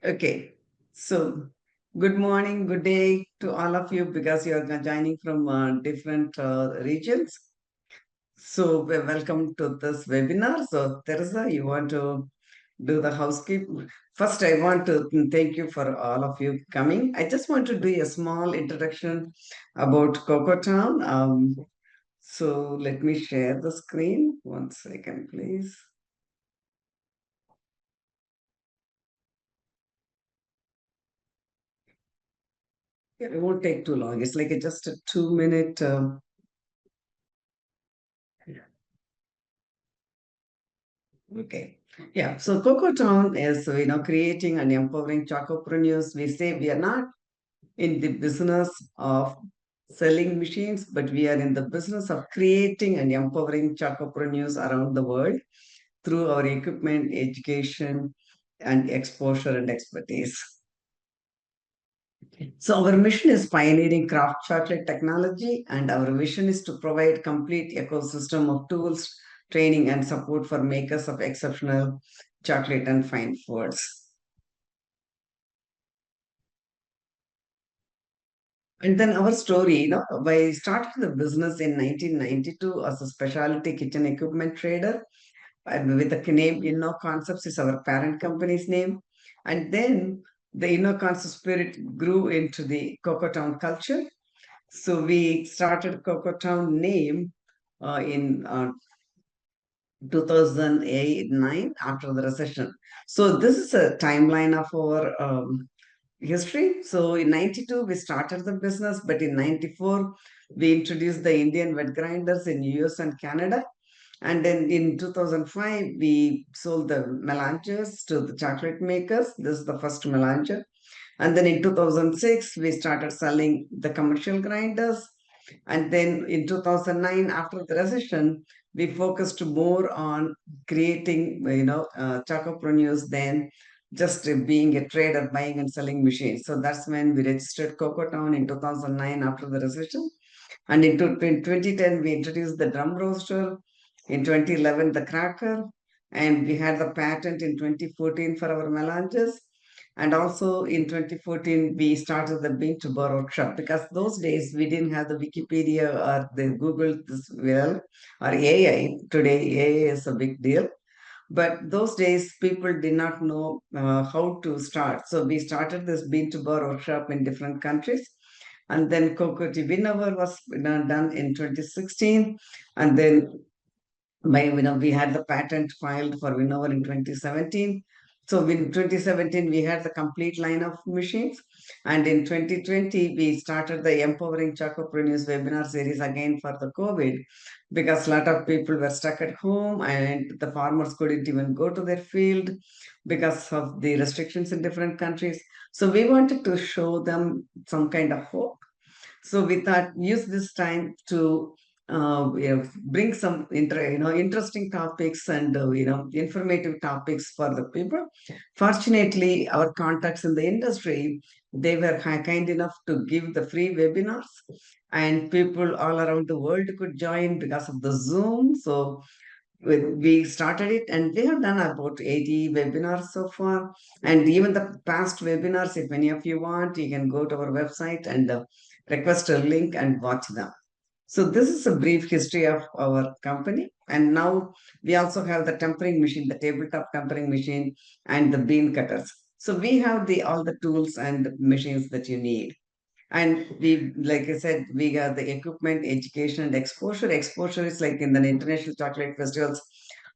Okay. So, good morning, good day to all of you because you are joining from different regions. So, welcome to this webinar. So, Teresa, you want to do the housekeeping? First, I want to thank you for all of you coming. I just want to do a small introduction about Coco Town. So, let me share the screen. One second, please. Yeah, it won't take too long. It's like just a 2 minute. Okay. Yeah. So Coco Town is, creating and empowering chocopreneurs. We say we are not in the business of selling machines, but we are in the business of creating and empowering chocopreneurs around the world through our equipment, education, and exposure and expertise. So our mission is pioneering craft chocolate technology, and our vision is to provide complete ecosystem of tools, training, and support for makers of exceptional chocolate and fine foods. And then our story, by starting the business in 1992 as a specialty kitchen equipment trader, and with the name Inno Concepts is our parent company's name. And then the Inno Concept spirit grew into the Coco Town culture. So we started Coco Town name in 2008-9 after the recession. So this is a timeline of our history. So in 92 we started the business, but in 94 we introduced the Indian wet grinders in US and Canada. And then in 2005 we sold the melangers to the chocolate makers. This is the first melanger. And then in 2006 we started selling the commercial grinders. And then in 2009, after the recession, we focused more on creating, chocopreneurs than just being a trader, buying and selling machines. So that's when we registered Coco Town in 2009 after the recession. And in 2010, we introduced the drum roaster. In 2011, the cracker. And we had the patent in 2014 for our melanges. And also in 2014, we started the Bean to Bar workshop because those days we didn't have the Wikipedia or the Google this well or AI. Today, AI is a big deal. But those days, people did not know how to start. So we started this Bean to Bar workshop in different countries. And then Coco to Winnover was done in 2016. And then we had the patent filed for Winnover in 2017. So in 2017, we had the complete line of machines. And in 2020, we started the Empowering Chocopreneurs webinar series again for the COVID because a lot of people were stuck at home and the farmers couldn't even go to their field because of the restrictions in different countries. So we wanted to show them some kind of hope. So we thought use this time to bring some interesting topics and informative topics for the people. Fortunately, our contacts in the industry they were kind enough to give the free webinars, and people all around the world could join because of the Zoom. So we started it and we have done about 80 webinars so far, and even the past webinars, if any of you want, you can go to our website and request a link and watch them. So this is a brief history of our company. And now we also have the tempering machine, the tabletop tempering machine, and the bean cutters. So we have the all the tools and machines that you need. And we, like I said, we got the equipment, education, and exposure. Exposure is like in the international chocolate festivals,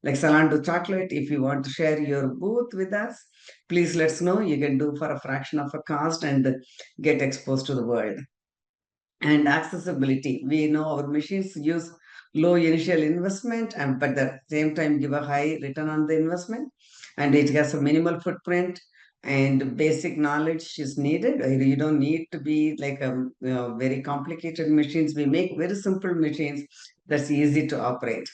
like Salando Chocolate. If you want to share your booth with us, please let us know. You can do for a fraction of a cost and get exposed to the world. And accessibility. We know our machines use low initial investment, and but at the same time give a high return on the investment. And it has a minimal footprint and basic knowledge is needed. You don't need to be like a very complicated machines. We make very simple machines that's easy to operate.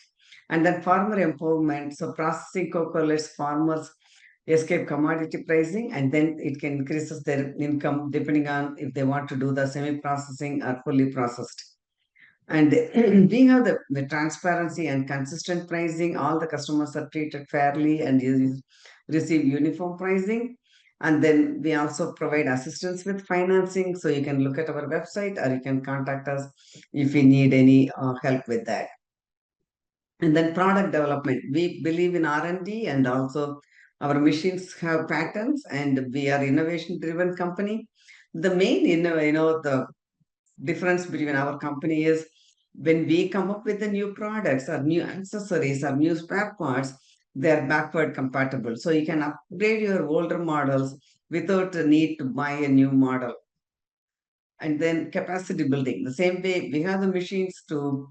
And then farmer empowerment. So processing cocoa lets farmers escape commodity pricing, and then it can increases their income depending on if they want to do the semi-processing or fully processed. And we have the transparency and consistent pricing. All the customers are treated fairly and receive uniform pricing. And then we also provide assistance with financing. So you can look at our website or you can contact us if you need any help with that. And then product development. We believe in R&D, and also our machines have patents, and we are innovation driven company. The main, the difference between our company is when we come up with the new products or new accessories or new spare parts, they are backward compatible. So you can upgrade your older models without the need to buy a new model. And then capacity building. The same way we have the machines to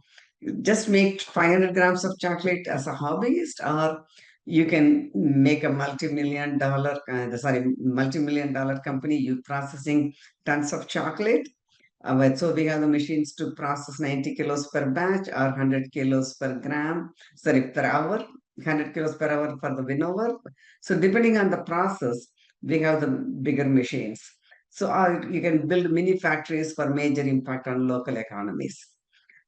just make 500 grams of chocolate as a hobbyist, or you can make a multi-million dollar, multi-million dollar company, you processing tons of chocolate. So we have the machines to process 90 kilos per batch or 100 kilos per per hour, 100 kilos per hour for the winnover. So depending on the process, we have the bigger machines. So you can build mini factories for major impact on local economies.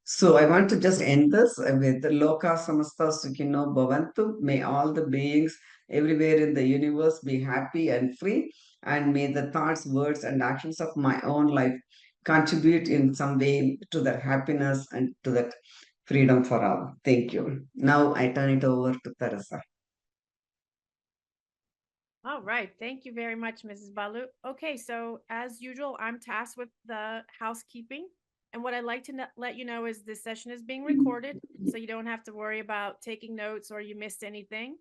So I want to just end this with Loka Samasta Sukhino Bhavantu. May all the beings everywhere in the universe be happy and free, and may the thoughts, words, and actions of my own life contribute in some way to that happiness and to that freedom for all. Thank you. Now I turn it over to Teresa. All right. Thank you very much, Mrs. Balu. Okay, so as usual, I'm tasked with the housekeeping. And what I'd like to let you know is this session is being recorded, so you don't have to worry about taking notes or you missed anything.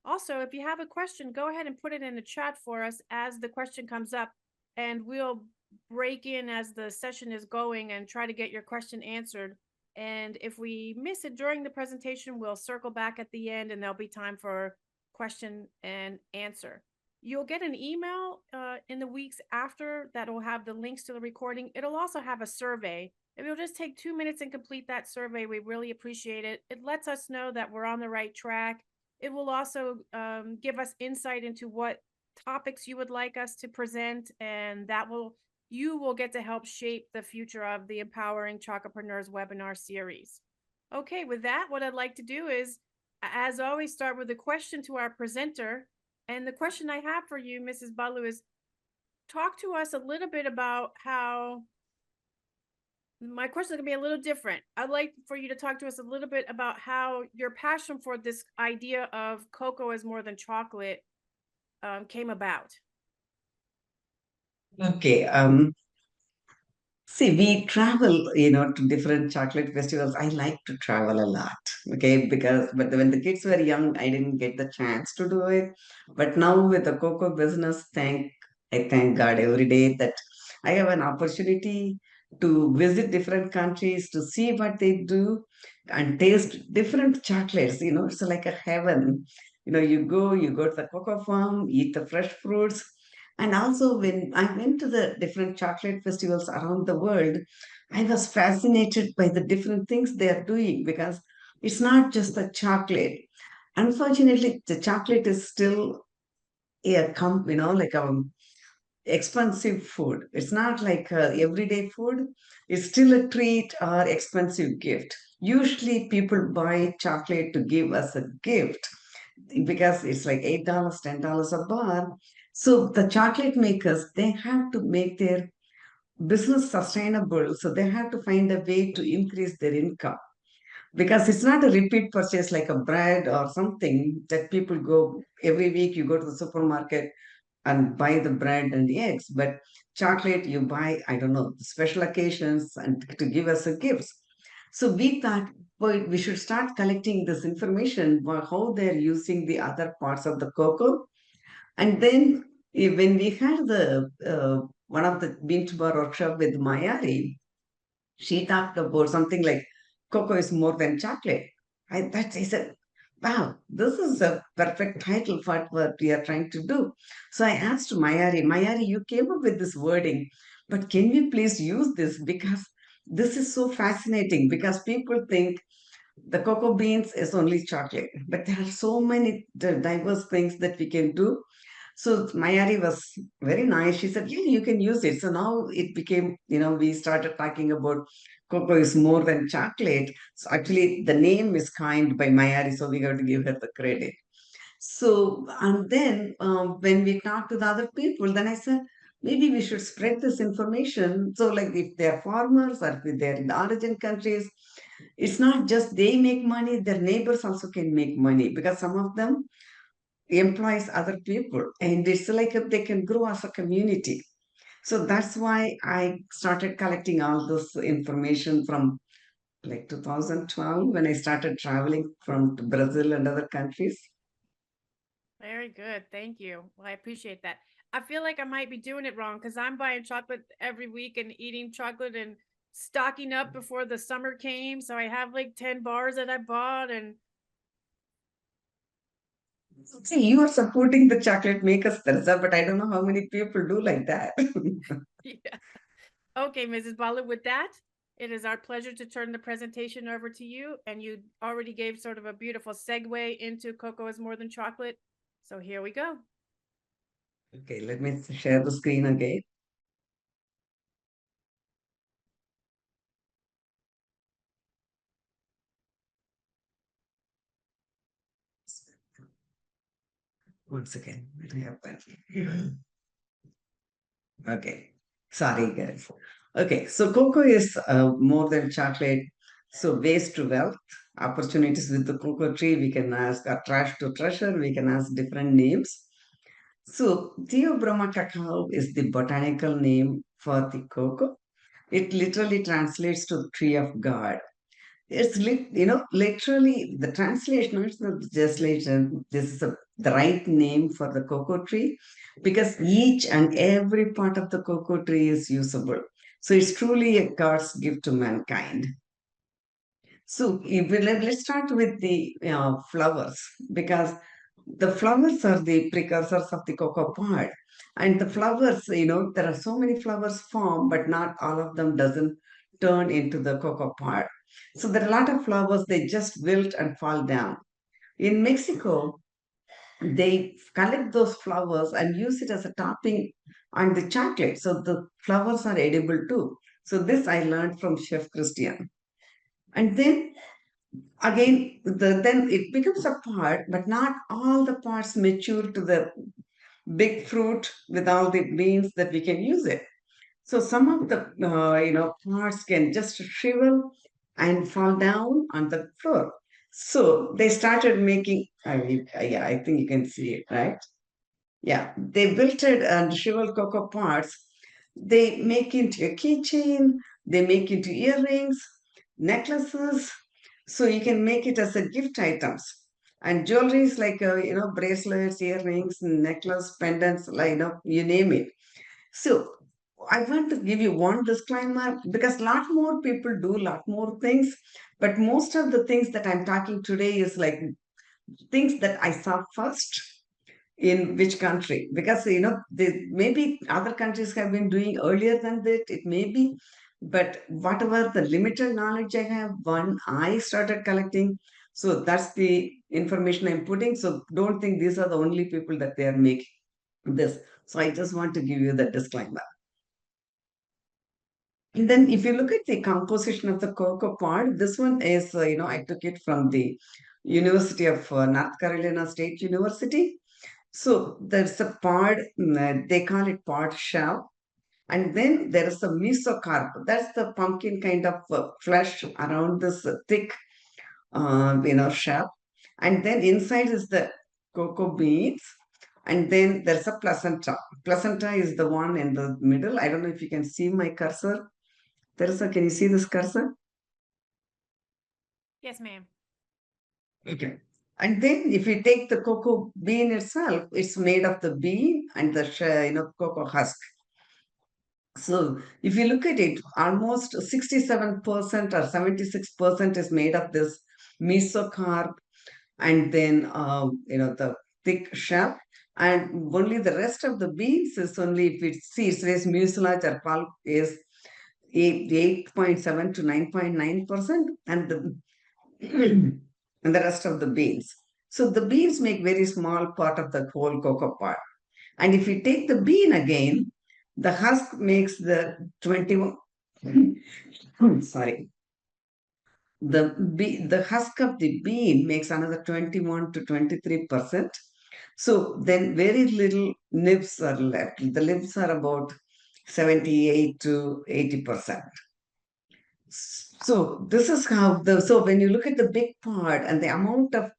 Also, if you have a question, go ahead and put it in the chat for us as the question comes up, and we'll break in as the session is going and try to get your question answered. And if we miss it during the presentation, we'll circle back at the end and there'll be time for question and answer. You'll get an email in the weeks after that will have the links to the recording. It'll also have a survey. If you'll just take 2 minutes and complete that survey, we really appreciate it. It lets us know that we're on the right track. It will also give us insight into what topics you would like us to present, and you will get to help shape the future of the Empowering Chocolapreneurs webinar series. Okay, with that, what I'd like to do is, as always, start with a question to our presenter. And the question I have for you, Mrs. Balu, is talk to us a little bit about how, my question is going to be a little different. I'd like for you to talk to us a little bit about how your passion for this idea of cocoa is more than chocolate came about. Okay. See, we travel, to different chocolate festivals. I like to travel a lot, okay, but when the kids were young, I didn't get the chance to do it. But now with the cocoa business, I thank God every day that I have an opportunity to visit different countries to see what they do and taste different chocolates. It's like a heaven. You go to the cocoa farm, eat the fresh fruits, and also, when I went to the different chocolate festivals around the world, I was fascinated by the different things they are doing because it's not just the chocolate. Unfortunately, the chocolate is still like a expensive food. It's not like everyday food. It's still a treat or expensive gift. Usually, people buy chocolate to give us a gift because it's like $8, $10 a bar. So the chocolate makers, they have to make their business sustainable. So they have to find a way to increase their income because it's not a repeat purchase like a bread or something that people go every week. You go to the supermarket and buy the bread and the eggs, but chocolate you buy, I don't know, special occasions and to give us a gifts. So we thought, well, we should start collecting this information about how they're using the other parts of the cocoa. And then when we had the one of the bean to bar workshop with Mayari, she talked about something like cocoa is more than chocolate. I said, wow, this is a perfect title for what we are trying to do. So I asked Mayari, you came up with this wording, but can we please use this? Because this is so fascinating because people think the cocoa beans is only chocolate, but there are so many diverse things that we can do. So Mayari was very nice. She said, yeah, you can use it. So now it became, we started talking about cocoa is more than chocolate. So actually the name is coined by Mayari, so we have to give her the credit. So, and then when we talk to the other people, then I said, maybe we should spread this information. So, like if they're farmers or if they're in the origin countries, it's not just they make money, their neighbors also can make money because some of them employs other people and it's like they can grow as a community. So that's why I started collecting all this information from like 2012 when I started traveling from to Brazil and other countries. Very good. Thank you. Well, I appreciate that. I feel like I might be doing it wrong because I'm buying chocolate every week and eating chocolate and stocking up before the summer came. So I have like 10 bars that I bought. And See, you are supporting the chocolate makers, Teresa, but I don't know how many people do like that. yeah. Okay, Mrs. Balu, with that, it is our pleasure to turn the presentation over to you. And you already gave sort of a beautiful segue into Cocoa is More Than Chocolate. So here we go. Okay, let me share the screen again. Once again, what happened? Okay, sorry guys. Okay, so cocoa is more than chocolate. So waste to wealth, opportunities with the cocoa tree. We can ask a trash to treasure. We can ask different names. So Theobroma cacao is the botanical name for the cocoa. It literally translates to tree of God. It's literally the translation, it's not the translation. This is the right name for the cocoa tree because each and every part of the cocoa tree is usable. So it's truly a God's gift to mankind. So let's start with the flowers because the flowers are the precursors of the cocoa pod. And the flowers, there are so many flowers formed, but not all of them doesn't turn into the cocoa pod. So there are a lot of flowers, they just wilt and fall down. In Mexico, they collect those flowers and use it as a topping on the chocolate. So the flowers are edible too. So this I learned from Chef Christian. And then again, then it becomes a part, but not all the parts mature to the big fruit with all the beans that we can use it. So some of the parts can just shrivel and fall down on the floor. So they started making. Yeah, I think you can see it, right? Yeah, they wilted and shriveled cocoa parts. They make into a keychain. They make into earrings, necklaces. So you can make it as a gift items. And jewelry is like bracelets, earrings, necklace, pendants, like you name it. So I want to give you one disclaimer because a lot more people do a lot more things, but most of the things that I'm talking today is like things that I saw first in which country because maybe other countries have been doing earlier than that. It may be, but whatever the limited knowledge I have, one I started collecting. So that's the information I'm putting. So don't think these are the only people that they are making this. So I just want to give you the disclaimer. And then if you look at the composition of the cocoa pod, this one is, I took it from the University of North Carolina State University. So there's a pod, they call it pod shell. And then there is a mesocarp. That's the pumpkin kind of flesh around this thick, shell. And then inside is the cocoa beans. And then there's a placenta. Placenta is the one in the middle. I don't know if you can see my cursor. Teresa, can you see this cursor? Yes, ma'am. Okay. And then if you take the cocoa bean itself, it's made of the bean and the cocoa husk. So if you look at it, almost 67% or 76% is made of this mesocarp and then the thick shell. And only the rest of the beans is only if it seeds, says mucilage or pulp is 8.7 to 9.9%, and the and the rest of the beans. So the beans make very small part of the whole cocoa part. And if you take the bean again, the husk makes the 21, sorry, the husk of the bean makes another 21 to 23%. So then very little nibs are left. The nibs are about 78 to 80%. So this is how so when you look at the big part and the amount of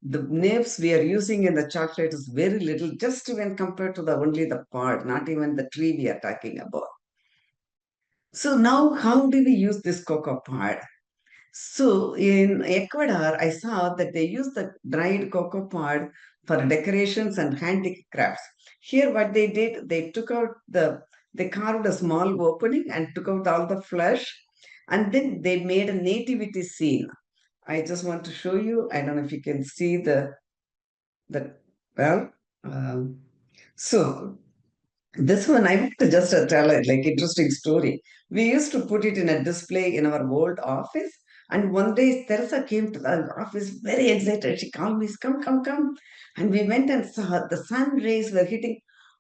the nibs we are using in the chocolate is very little, just when compared to the only the part, not even the tree we are talking about. So now how do we use this cocoa pod? So in Ecuador, I saw that they use the dried cocoa pod for decorations and handicrafts. Here, what they did, they carved a small opening and took out all the flesh, and then they made a nativity scene. I just want to show you. I don't know if you can see the well. Um, so this one, I want to just tell a like interesting story. We used to put it in a display in our old office. And one day Teresa came to the office very excited. She called me, come, come, come. And we went and saw the sun rays were hitting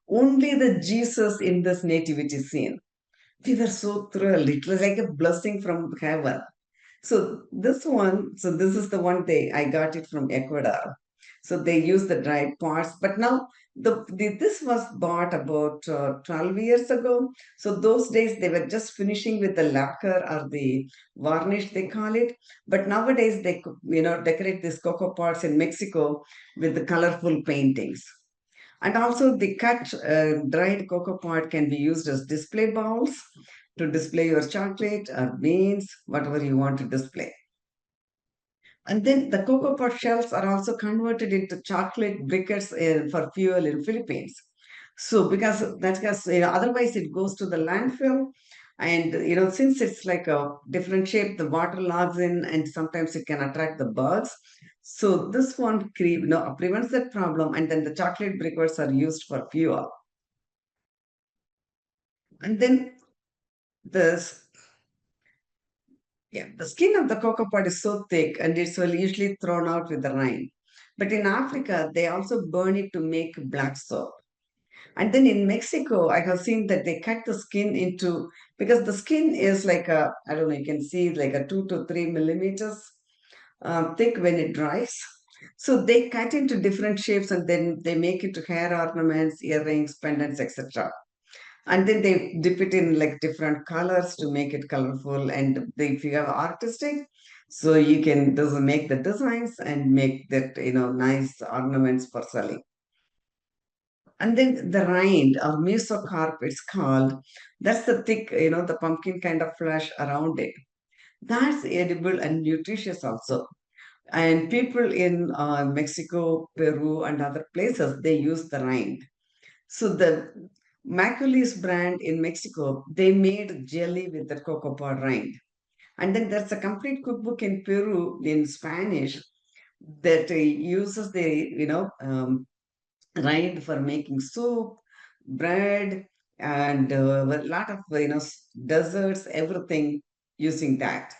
only the Jesus in this nativity scene. We were so thrilled. It was like a blessing from heaven. So this is the one day I got it from Ecuador. So they use the dried parts, but now this was bought about 12 years ago. So those days they were just finishing with the lacquer or the varnish they call it. But nowadays decorate these cocoa pots in Mexico with the colorful paintings. And also the cut dried cocoa pod can be used as display bowls to display your chocolate or beans, whatever you want to display. And then the cocoa pod shells are also converted into chocolate briquettes for fuel in Philippines. So because otherwise it goes to the landfill, and since it's like a different shape, the water logs in, and sometimes it can attract the bugs. So this one prevents that problem, and then the chocolate briquettes are used for fuel. And then the Yeah, the skin of the cocoa pod is so thick and it's usually thrown out with the rind. But in Africa, they also burn it to make black soap. And then in Mexico, I have seen that they cut the skin into, because the skin is like I don't know, you can see like a 2 to 3 millimeters thick when it dries. So they cut into different shapes and then they make it to hair ornaments, earrings, pendants, etc, and then they dip it in like different colors to make it colorful. And if you have artistic, so you can make the designs and make that nice ornaments for selling. And then the rind or mesocarp it's called, that's the thick the pumpkin kind of flesh around it. That's edible and nutritious also. And people in Mexico, Peru, and other places, they use the rind. So the Maculis brand in Mexico, they made jelly with the cocoa pod rind. And then there's a complete cookbook in Peru in Spanish that uses the rind for making soup, bread, and a lot of desserts, everything using that.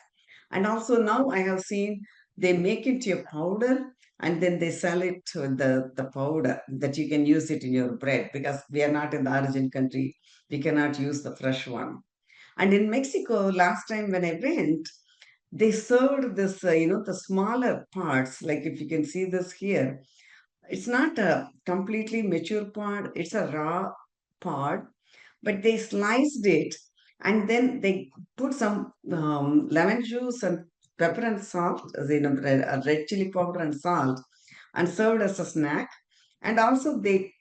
And also now I have seen they make it a powder and then they sell it to the powder that you can use it in your bread, because we are not in the origin country. We cannot use the fresh one. And in Mexico, last time when I went, they served this, the smaller parts. Like if you can see this here, it's not a completely mature pod, it's a raw pod, but they sliced it and then they put some lemon juice and pepper and salt, red chili powder and salt, and served as a snack. And also they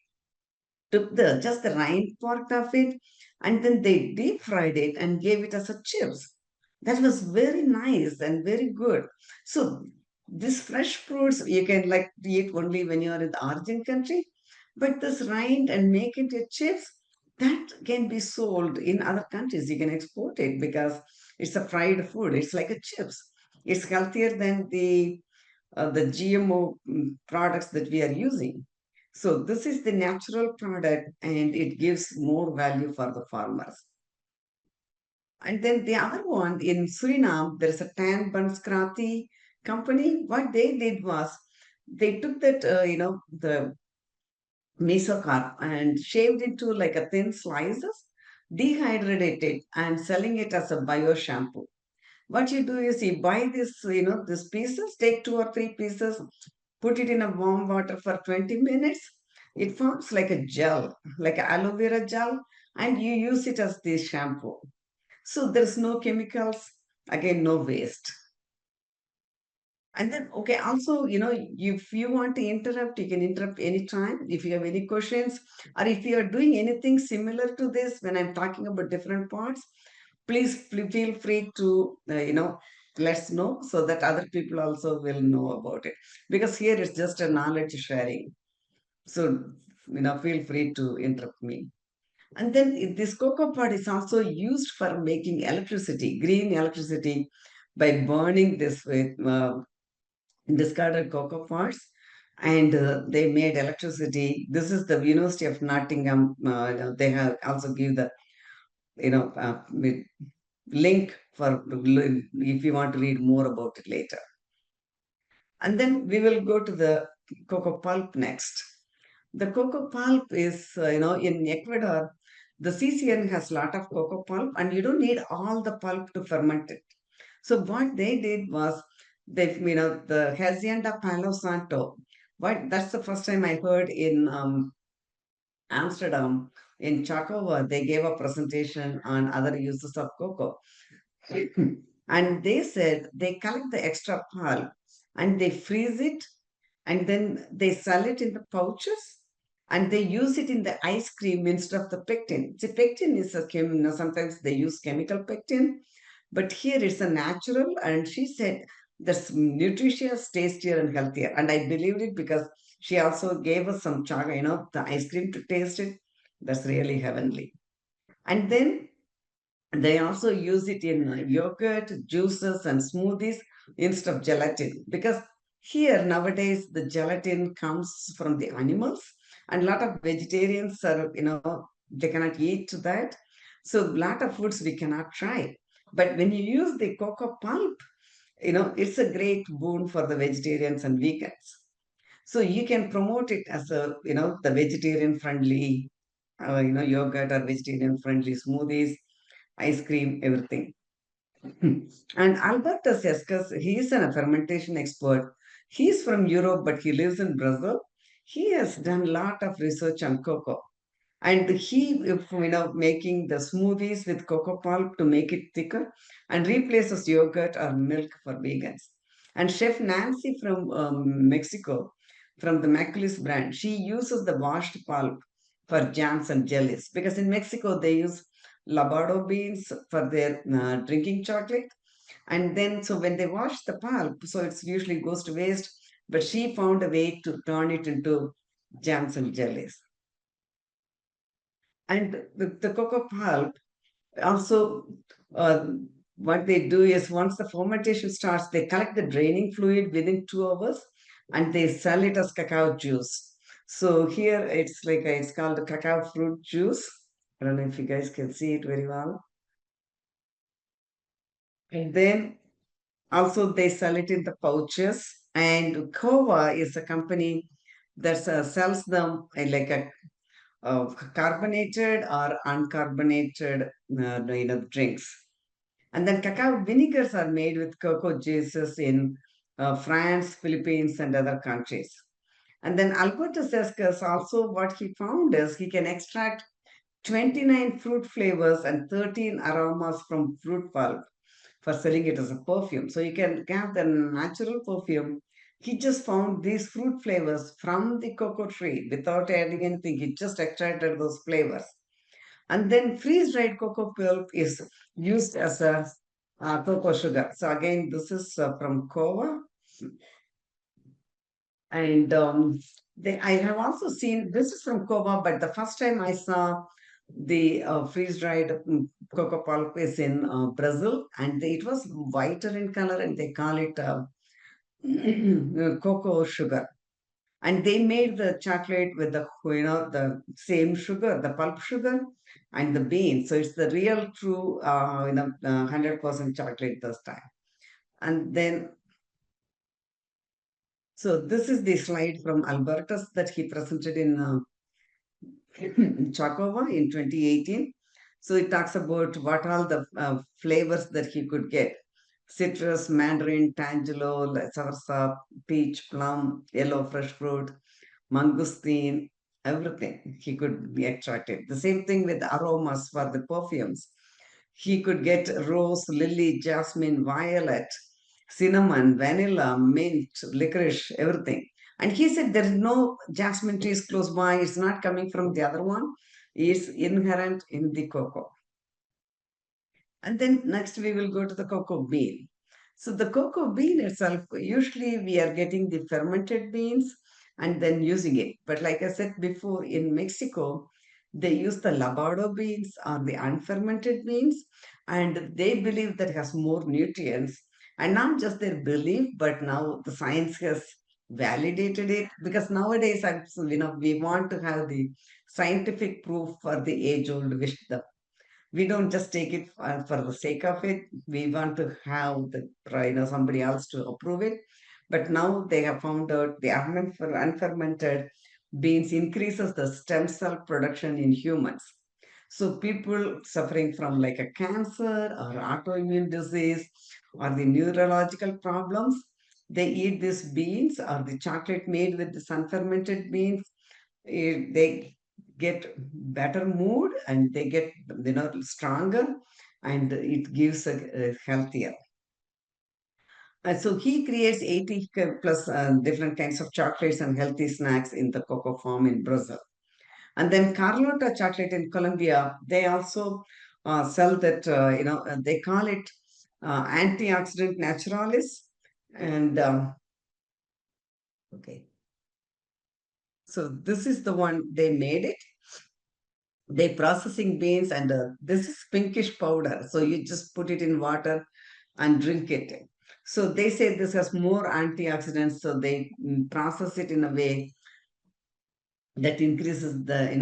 took just the rind part of it and then they deep fried it and gave it as a chips. That was very nice and very good. So this fresh fruits you can like eat only when you are in the origin country, but this rind and make it a chips, that can be sold in other countries. You can export it because it's a fried food. It's like a chips. It's healthier than the GMO products that we are using. So this is the natural product and it gives more value for the farmers. And then the other one in Suriname, there is a Tan Banskrati company. What they did was they took that, the mesocarp and shaved it to like a thin slices, dehydrated it and selling it as a bio shampoo. What you do is you buy this, these pieces, take 2 or 3 pieces, put it in a warm water for 20 minutes, It forms like a gel, like aloe vera gel, and you use it as the shampoo. So there's no chemicals, again, no waste. And then, okay, also, if you want to interrupt, you can interrupt anytime if you have any questions, or if you are doing anything similar to this when I'm talking about different parts, please feel free to, let's know so that other people also will know about it. Because here it's just a knowledge sharing. So, feel free to interrupt me. And then this cocoa pod is also used for making electricity, green electricity, by burning this with discarded cocoa pods, and they made electricity. This is the University of Nottingham. They have also give the with link for if you want to read more about it later. And then we will go to the cocoa pulp next. The cocoa pulp is, in Ecuador, the CCN has a lot of cocoa pulp, and you don't need all the pulp to ferment it. So what they did was, the Hacienda Palo Santo. That's the first time I heard in Amsterdam, in Chakova, they gave a presentation on other uses of cocoa. And they said they collect the extra pulp and they freeze it, and then they sell it in the pouches, and they use it in the ice cream instead of the pectin. See, pectin is sometimes they use chemical pectin, but here it's a natural. And she said that's nutritious, tastier, and healthier. And I believed it because she also gave us some chaga, the ice cream to taste it. That's really heavenly. And then they also use it in yogurt, juices, and smoothies instead of gelatin. Because here nowadays the gelatin comes from the animals, and a lot of vegetarians are, they cannot eat that. So a lot of foods we cannot try. But when you use the cocoa pulp, it's a great boon for the vegetarians and vegans. So you can promote it as a, the vegetarian friendly, yogurt or vegetarian friendly smoothies, ice cream, everything. And Alberto Sescas, he is a fermentation expert. He's from Europe, but he lives in Brazil. He has done a lot of research on cocoa. And he, making the smoothies with cocoa pulp to make it thicker, and replaces yogurt or milk for vegans. And Chef Nancy from Mexico, from the Maculis brand, she uses the washed pulp for jams and jellies, because in Mexico they use labado beans for their drinking chocolate. And then, so when they wash the pulp, so it's usually goes to waste, but she found a way to turn it into jams and jellies. And the cocoa pulp also, uh, what they do is once the fermentation starts, they collect the draining fluid within 2 hours, and they sell it as cacao juice. So here it's called the cacao fruit juice. I don't know if you guys can see it very well. And then also they sell it in the pouches. And Kova is a company that sells them like a carbonated or uncarbonated drinks. And then cacao vinegars are made with cocoa juices in France, Philippines, and other countries. And then Alberto Sescas also, what he found is he can extract 29 fruit flavors and 13 aromas from fruit pulp for selling it as a perfume. So you can have the natural perfume. He just found these fruit flavors from the cocoa tree without adding anything. He just extracted those flavors. And then freeze-dried cocoa pulp is used as a cocoa sugar. So again, this is from Kova. And I have also seen, this is from Kova, but the first time I saw the freeze-dried cocoa pulp is in Brazil, and it was whiter in color, and they call it cocoa sugar. And they made the chocolate with the same sugar, the pulp sugar, and the beans. So it's the real true 100% chocolate this time. And then, so this is the slide from Albertus that he presented in Chakova in 2018. So it talks about what all the flavors that he could get: citrus, mandarin, tangelo, soursop, peach, plum, yellow fresh fruit, mangosteen. everything he could be attracted. The same thing with aromas for the perfumes. He could get rose, lily, jasmine, violet, cinnamon, vanilla, mint, licorice, everything. And he said there is no jasmine trees close by. It's not coming from the other one. It's inherent in the cocoa. And then next we will go to the cocoa bean. So the cocoa bean itself, usually we are getting the fermented beans and then using it. But like I said before, in Mexico, they use the lavado beans or the unfermented beans, and they believe that has more nutrients. And not just their belief, but now the science has validated it because nowadays, we want to have the scientific proof for the age-old wisdom. We don't just take it for the sake of it. We want to have somebody else to approve it. But now they have found out the unfermented beans increases the stem cell production in humans. So people suffering from like a cancer or autoimmune disease or the neurological problems, they eat these beans or the chocolate made with the unfermented beans. They get better mood and they get stronger, and it gives a healthier. And so he creates 80 plus different kinds of chocolates and healthy snacks in the cocoa farm in Brazil. And then Carlota chocolate in Colombia, they also sell that, they call it antioxidant naturalis. And okay, so this is the one they made it. They processing beans, and this is pinkish powder. So you just put it in water and drink it. So they say this has more antioxidants. So they process it in a way that increases the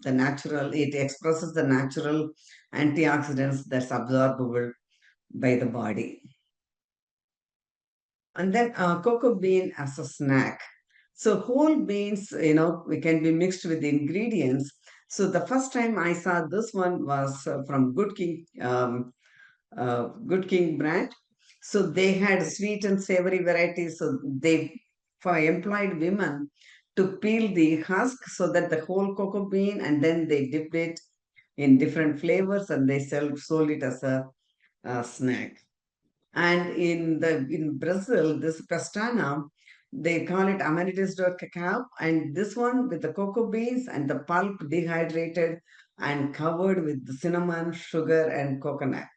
natural. It expresses the natural antioxidants that's absorbable by the body. And then cocoa bean as a snack. So whole beans, we can be mixed with the ingredients. So the first time I saw this one was from Good King brand. So they had sweet and savory varieties. So they for employed women to peel the husk so that the whole cocoa bean, and then they dipped it in different flavors and they sold it as a snack. And in Brazil, this pastana, they call it amanitas do cacao. And this one with the cocoa beans and the pulp dehydrated and covered with the cinnamon, sugar, and coconut.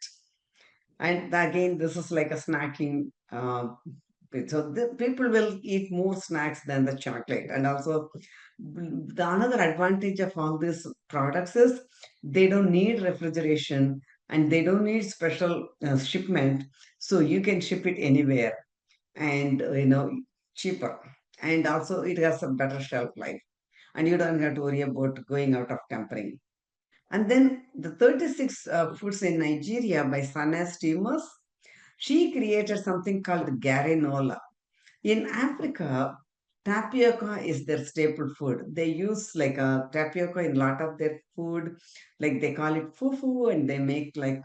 And again, this is like a snacking. So the people will eat more snacks than the chocolate. And also, the another advantage of all these products is they don't need refrigeration and they don't need special shipment. So you can ship it anywhere, and cheaper. And also, it has a better shelf life, and you don't have to worry about going out of tempering. And then the 36 Foods in Nigeria by Sana Steamers, she created something called Garinola. In Africa, tapioca is their staple food. They use like a tapioca in a lot of their food, like they call it fufu, and they make like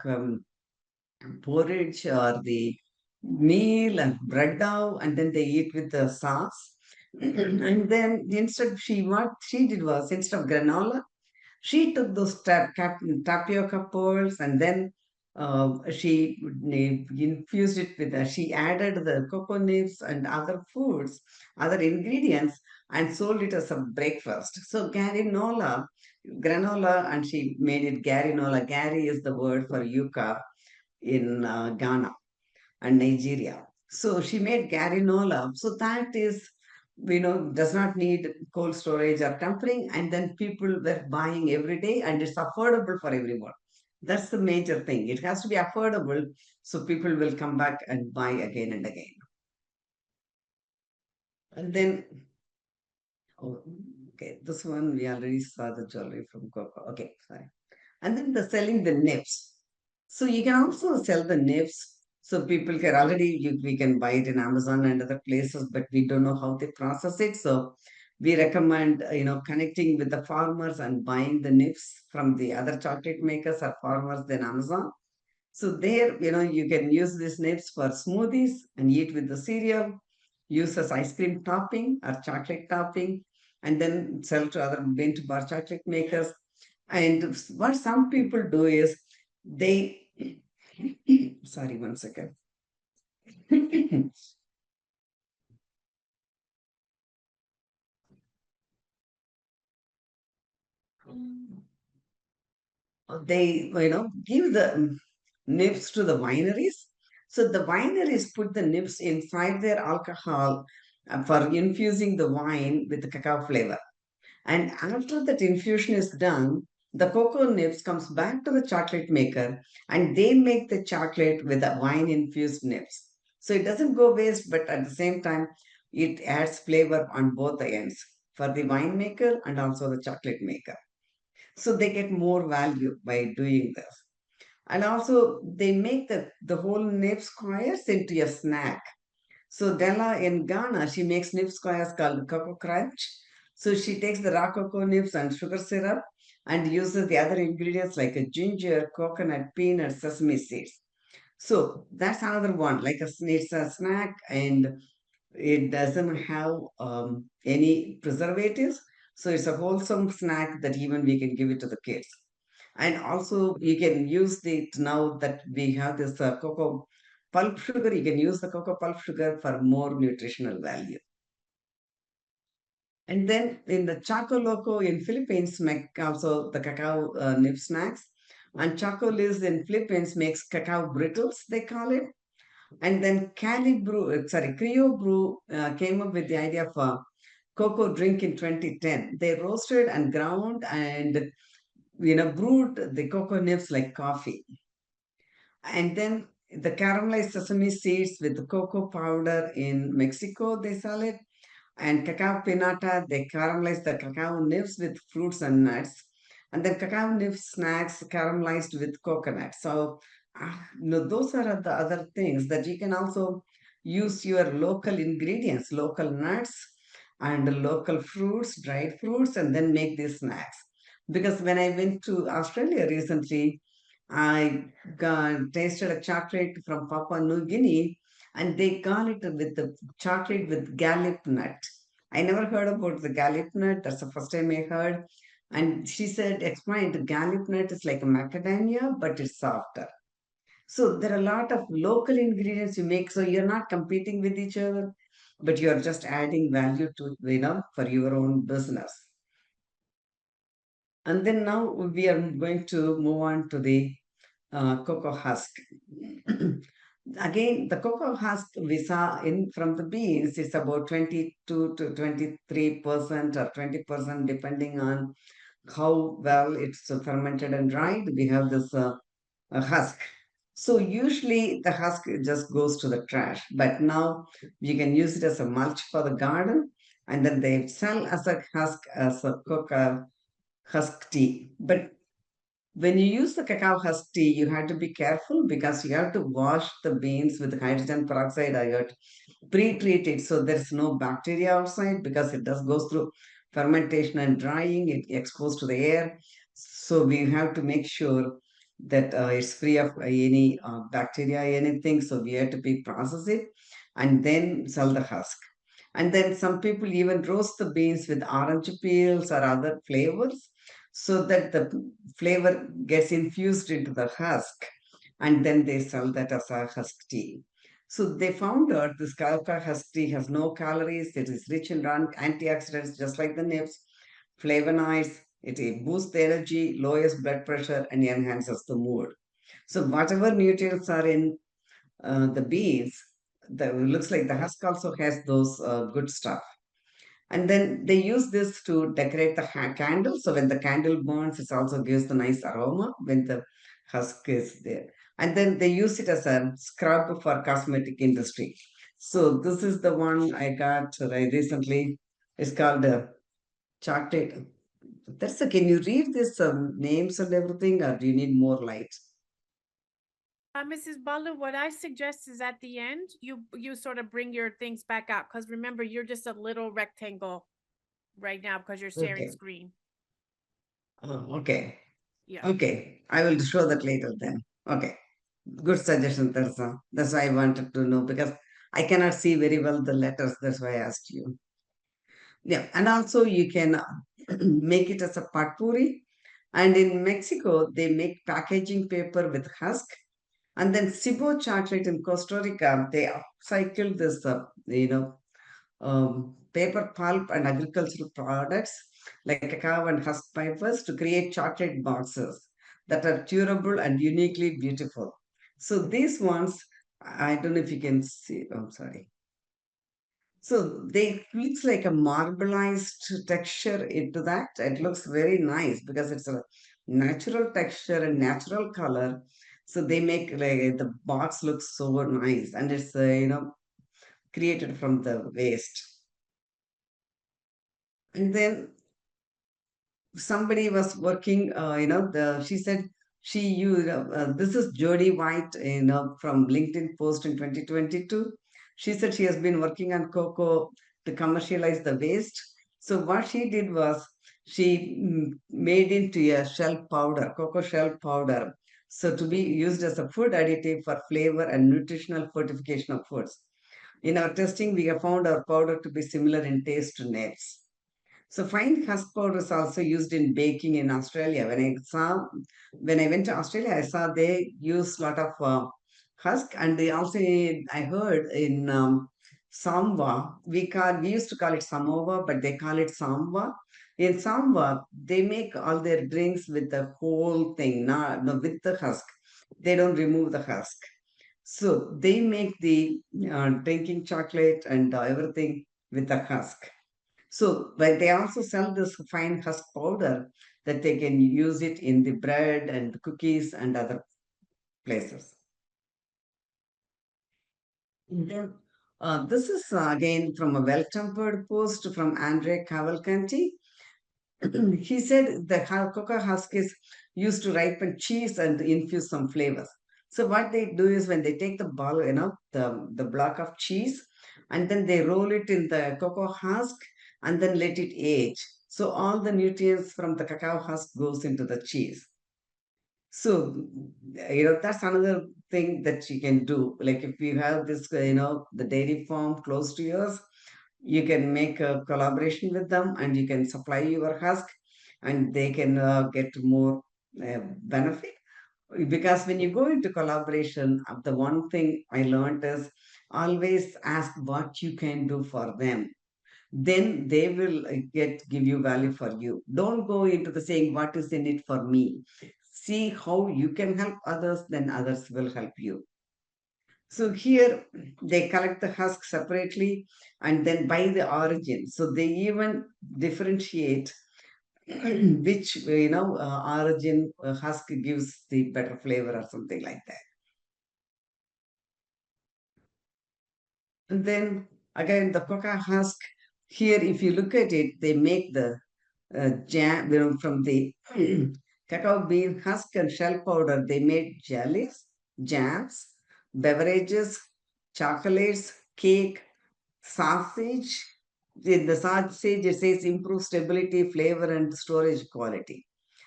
porridge or the meal and bread dough, and then they eat with the sauce. And then instead, what she did was instead of granola, she took those tapioca pearls, and then she infused it with, she added the cocoa nibs and other foods, other ingredients, and sold it as a breakfast. So granola, and she made it Garinola. Gari is the word for yuca in Ghana and Nigeria. So she made Garinola. So that is, does not need cold storage or tempering. And then people were buying every day and it's affordable for everyone. That's the major thing. It has to be affordable so people will come back and buy again and again. And then, oh, okay, this one we already saw the jewelry from Coco. Okay, sorry. And then the selling the nibs. So you can also sell the nibs. So people can we can buy it in Amazon and other places, but we don't know how they process it. So we recommend, connecting with the farmers and buying the nibs from the other chocolate makers or farmers than Amazon. So there, you can use these nibs for smoothies and eat with the cereal, use as ice cream topping or chocolate topping, and then sell to other bean to bar chocolate makers. And what some people do is they, sorry, one second. They, give the nibs to the wineries. So the wineries put the nibs inside their alcohol for infusing the wine with the cacao flavor. And after that infusion is done, the cocoa nibs comes back to the chocolate maker and they make the chocolate with the wine infused nibs. So it doesn't go waste, but at the same time, it adds flavor on both the ends for the winemaker and also the chocolate maker. So they get more value by doing this. And also they make the whole nib squares into a snack. So Della in Ghana, she makes nib squares called Cocoa Crunch. So she takes the raw cocoa nibs and sugar syrup and uses the other ingredients like a ginger, coconut, peanut, sesame seeds. So that's another one. It's a snack and it doesn't have any preservatives. So it's a wholesome snack that even we can give it to the kids. And also you can use the now that we have this cocoa pulp sugar, you can use the cocoa pulp sugar for more nutritional value. And then in the Choco Loco in Philippines make also the cacao nib snacks. And Choco Liz in Philippines makes cacao brittles, they call it. And then Creo Brew came up with the idea of a cocoa drink in 2010. They roasted and ground and brewed the cocoa nibs like coffee. And then the caramelized sesame seeds with the cocoa powder in Mexico, they sell it. And cacao pinata, they caramelize the cacao nibs with fruits and nuts. And then cacao nibs snacks caramelized with coconut. So, those are the other things that you can also use your local ingredients, local nuts and local fruits, dried fruits, and then make these snacks. Because when I went to Australia recently, I tasted a chocolate from Papua New Guinea, and they call it with the chocolate with gallop nut. I never heard about the gallop nut. That's the first time I heard. And she said, explained, the gallop nut is like a macadamia, but it's softer. So there are a lot of local ingredients you make. So you're not competing with each other, but you're just adding value to, for your own business. And then now we are going to move on to the cocoa husk. Again, the cocoa husk we saw in from the beans is about 22 to 23% or 20%, depending on how well it's fermented and dried. We have this husk. So usually the husk just goes to the trash, but now you can use it as a mulch for the garden, and then they sell as a husk as a cocoa husk tea. But when you use the cacao husk tea, you have to be careful because you have to wash the beans with hydrogen peroxide or you have to pre-treat it so there's no bacteria outside because it does goes through fermentation and drying, it exposed to the air. So we have to make sure that it's free of any bacteria, anything. So we have to process it and then sell the husk. And then some people even roast the beans with orange peels or other flavors so that the flavor gets infused into the husk and then they sell that as a husk tea. So they found out this cocoa husk tea has no calories, it is rich in antioxidants just like the nibs, flavonoids, it boosts the energy, lowers blood pressure, and enhances the mood. So whatever nutrients are in the beans, looks like the husk also has those good stuff. And then they use this to decorate the candle. So when the candle burns, it also gives the nice aroma when the husk is there. And then they use it as a scrub for cosmetic industry. So this is the one I got recently. It's called chocolate. Can you read this names and everything, or do you need more light? Mrs. Balu, what I suggest is at the end, you sort of bring your things back out because remember, you're just a little rectangle right now because you're sharing Okay. screen. Okay. Yeah. Okay. I will show that later then. Okay. Good suggestion, Teresa. That's why I wanted to know because I cannot see very well the letters. That's why I asked you. Yeah, and also you can make it as a patpuri. And in Mexico, they make packaging paper with husk. And then Cibo chocolate in Costa Rica, they upcycle this, paper pulp and agricultural products like cacao and husk fibers to create chocolate boxes that are durable and uniquely beautiful. So these ones, I don't know if you can see. I'm sorry. So they looks like a marbleized texture into that. It looks very nice because it's a natural texture and natural color. So they make like the box looks so nice, and it's created from the waste. And then somebody was working, the she said she used this is Jody White, from LinkedIn post in 2022. She said she has been working on cocoa to commercialize the waste. So what she did was she made into a shell powder, cocoa shell powder, so to be used as a food additive for flavor and nutritional fortification of foods. In our testing, we have found our powder to be similar in taste to nuts. So fine husk powder is also used in baking in Australia. When I went to Australia, I saw they use a lot of husk, and they also I heard in Samwa we used to call it Samoa, but they call it Samwa. In Samwa, they make all their drinks with the whole thing, not no, with the husk. They don't remove the husk. So they make the drinking chocolate and everything with the husk. So, but they also sell this fine husk powder that they can use it in the bread and cookies and other places. Then, this is again from a well-tempered post from Andre Cavalcanti. He said the cocoa husk is used to ripen cheese and infuse some flavors. So what they do is when they take the ball, the block of cheese, and then they roll it in the cocoa husk and then let it age. So all the nutrients from the cacao husk goes into the cheese. So, that's another thing that you can do. Like if you have this, the dairy farm close to yours, you can make a collaboration with them and you can supply your husk and they can get more benefit. Because when you go into collaboration, the one thing I learned is always ask what you can do for them. Then they will give you value for you. Don't go into the saying what is in it for me. See how you can help others, then others will help you. So here they collect the husk separately and then by the origin. So they even differentiate which origin husk gives the better flavor or something like that. And then again the coca husk. Here, if you look at it, they make the jam, from the cacao bean husk and shell powder. They made jellies, jams, beverages, chocolates, cake, sausage. In the sausage, it says improve stability, flavor, and storage quality.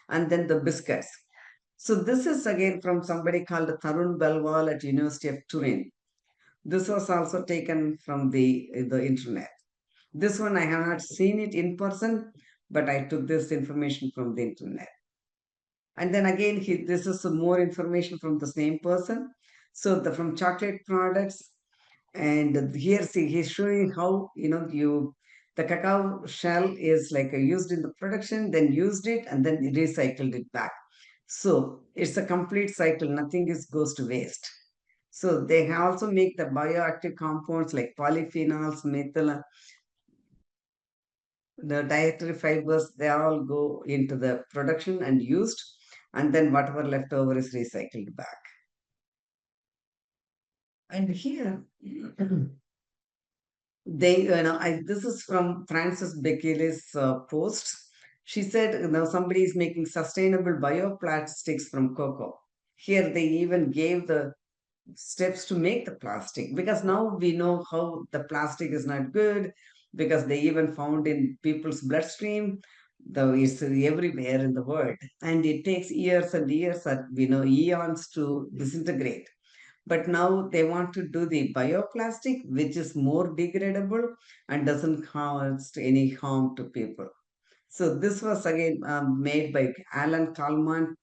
And then the biscuits. So this is again from somebody called Tarun Belwal at University of Turin. This was also taken from the internet. This one I have not seen it in person, but I took this information from the internet. And then again, this is some more information from the same person. So from chocolate products, and here see he's showing how the cacao shell is like used in the production, then used it, and then recycled it back. So it's a complete cycle. Nothing is goes to waste. So they also make the bioactive compounds like polyphenols, methyl, the dietary fibers, they all go into the production and used, and then whatever left over is recycled back. And here, this is from Frances Beckery's post. She said, somebody is making sustainable bioplastics from cocoa. Here, they even gave the steps to make the plastic because now we know how the plastic is not good because they even found in people's bloodstream, though it's everywhere in the world, and it takes years and years, eons to disintegrate. But now they want to do the bioplastic, which is more degradable and doesn't cause any harm to people. So this was again made by Alan Calmont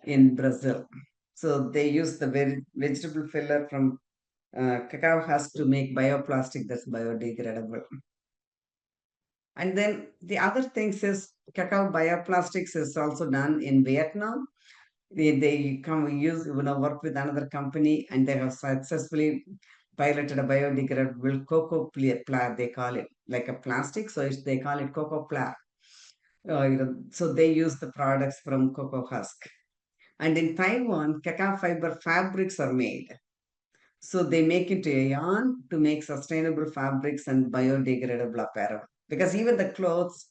in Brazil. So they use the vegetable filler from cacao husk to make bioplastic that's biodegradable. And then the other things is cacao bioplastics is also done in Vietnam. They come use work with another company and they have successfully piloted a biodegradable cocoa they call it like a plastic, so they call it cocoa pla. So they use the products from cocoa husk. And in Taiwan, cacao fiber fabrics are made. So they make into yarn to make sustainable fabrics and biodegradable apparel. Because even the clothes,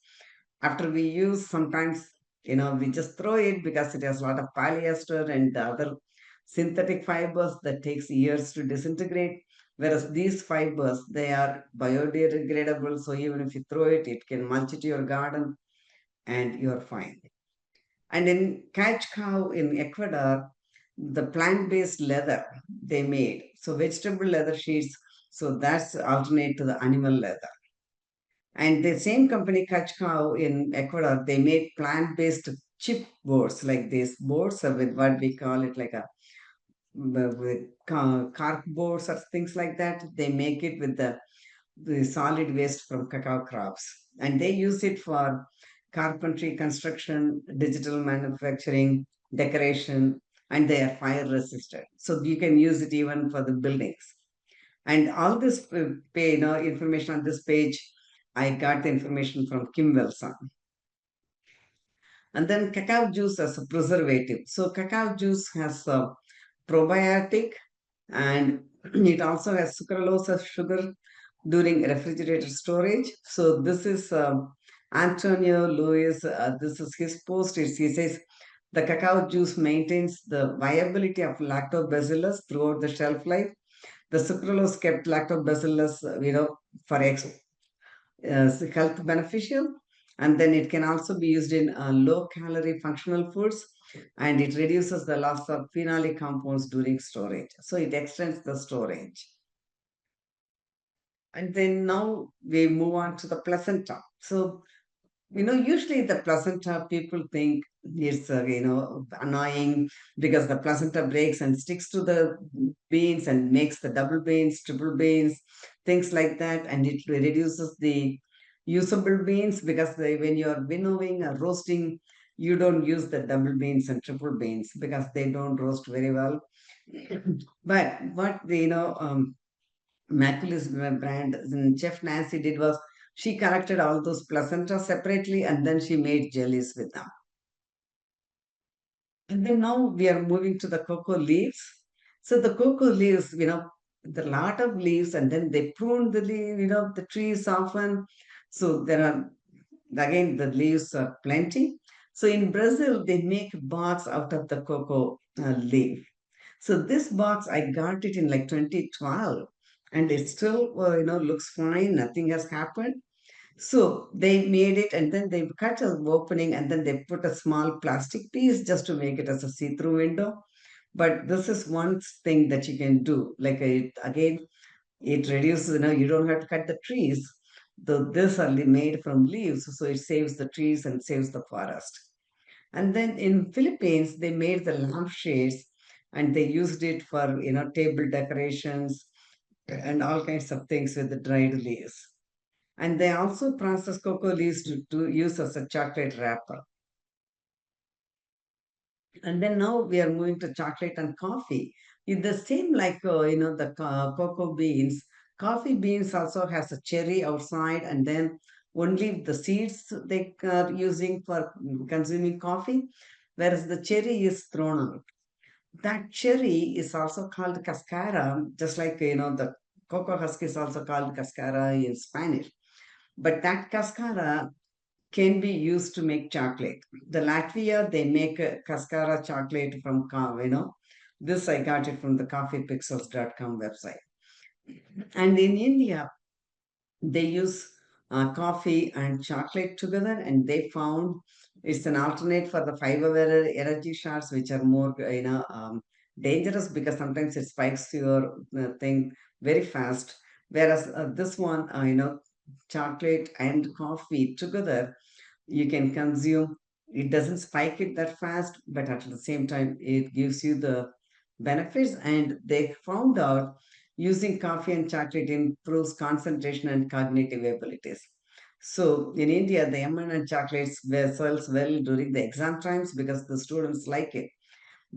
after we use, sometimes, we just throw it because it has a lot of polyester and the other synthetic fibers that takes years to disintegrate. Whereas these fibers, they are biodegradable. So even if you throw it, it can mulch to your garden and you're fine. And in Catch Cow in Ecuador, the plant-based leather they made. So vegetable leather sheets. So that's alternate to the animal leather. And the same company, Catch Cow in Ecuador, they made plant-based chip boards like these boards with what we call it like a with carp boards or things like that. They make it with the solid waste from cacao crops. And they use it for carpentry, construction, digital manufacturing, decoration, and they are fire resistant. So you can use it even for the buildings. And all this information on this page, I got the information from Kim Wilson. And then cacao juice as a preservative. So cacao juice has a probiotic and it also has sucralose as sugar during refrigerator storage. So this is Antonio Luis. This is his post. He says the cacao juice maintains the viability of lactobacillus throughout the shelf life. The sucralose kept lactobacillus, for health beneficial, and then it can also be used in low calorie functional foods, and it reduces the loss of phenolic compounds during storage. So it extends the storage. And then now we move on to the placenta. So, usually the placenta people think it's, annoying because the placenta breaks and sticks to the beans and makes the double beans, triple beans, things like that. And it reduces the usable beans because when you're winnowing or roasting, you don't use the double beans and triple beans because they don't roast very well. But what Maculis brand and Chef Nancy did was she collected all those placentas separately and then she made jellies with them. And then now we are moving to the cocoa leaves. So the cocoa leaves, the lot of leaves, and then they prune the leaf, the trees often. So there are again the leaves are plenty. So in Brazil, they make box out of the cocoa leaf. So this box, I got it in like 2012 and it still, looks fine. Nothing has happened. So they made it and then they cut an opening and then they put a small plastic piece just to make it as a see-through window. But this is one thing that you can do. Like again, it reduces, you don't have to cut the trees. This are made from leaves, so it saves the trees and saves the forest. And then in Philippines, they made the lampshades and they used it for, table decorations and all kinds of things with the dried leaves. And they also process cocoa leaves to use as a chocolate wrapper. And then now we are moving to chocolate and coffee. It's the same like, the cocoa beans. Coffee beans also has a cherry outside and then only the seeds they are using for consuming coffee, whereas the cherry is thrown out. That cherry is also called cascara, just like, the cocoa husk is also called cascara in Spanish. But that cascara can be used to make chocolate. The Latvia, they make a cascara chocolate from, this I got it from the coffeepixels.com website. And in India, they use coffee and chocolate together and they found it's an alternate for the 5-hour energy shots, which are more, dangerous because sometimes it spikes your thing very fast. Whereas this one, chocolate and coffee together, you can consume. It doesn't spike it that fast, but at the same time, it gives you the benefits. And they found out using coffee and chocolate improves concentration and cognitive abilities. So in India, the M&M chocolates were sells well during the exam times because the students like it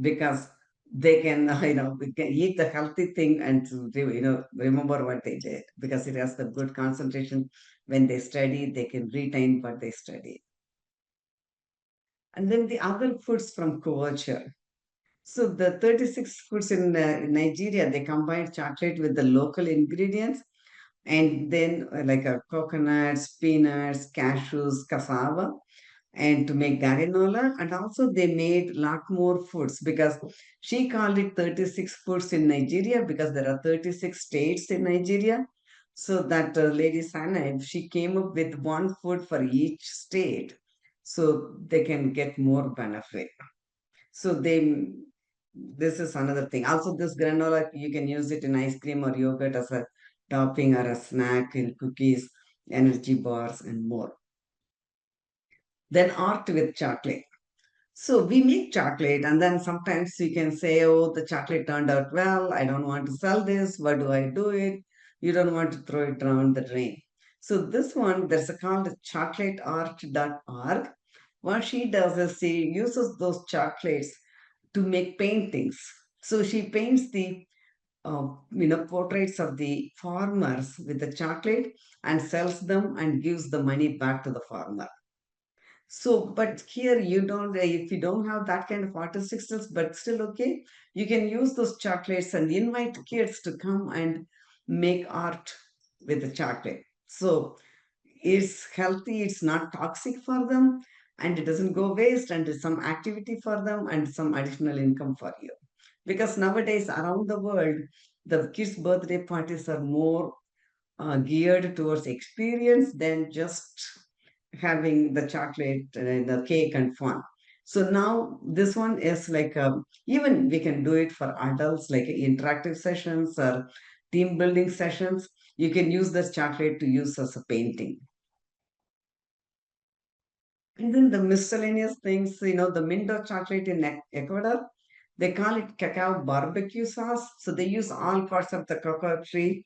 because they can we can eat the healthy thing and remember what they did because it has the good concentration. When they study, they can retain what they study. And then the other foods from culture. So the 36 foods in Nigeria, they combine chocolate with the local ingredients, and then like coconuts, peanuts, cashews, cassava, and to make granola. And also they made lot more foods because she called it 36 foods in Nigeria because there are 36 states in Nigeria. So that lady Sana, she came up with one food for each state so they can get more benefit. So this is another thing. Also, this granola, you can use it in ice cream or yogurt as a topping or a snack in cookies, energy bars, and more. Then art with chocolate. So we make chocolate, and then sometimes you can say, "Oh, the chocolate turned out well. I don't want to sell this. Why do I do it?" You don't want to throw it down the drain. So this one, there's a called chocolateart.org. What she does is she uses those chocolates to make paintings. So she paints the portraits of the farmers with the chocolate and sells them and gives the money back to the farmer. So, but here you don't, if you don't have that kind of artistic skills, but still okay, you can use those chocolates and invite kids to come and make art with the chocolate. So it's healthy, it's not toxic for them, and it doesn't go waste, and it's some activity for them and some additional income for you. Because nowadays around the world, the kids' birthday parties are more geared towards experience than just having the chocolate, the cake, and fun. So now this one is like even we can do it for adults, like interactive sessions or team building sessions. You can use this chocolate to use as a painting. And then the miscellaneous things, the Mindo chocolate in Ecuador, they call it cacao barbecue sauce. So they use all parts of the cocoa tree,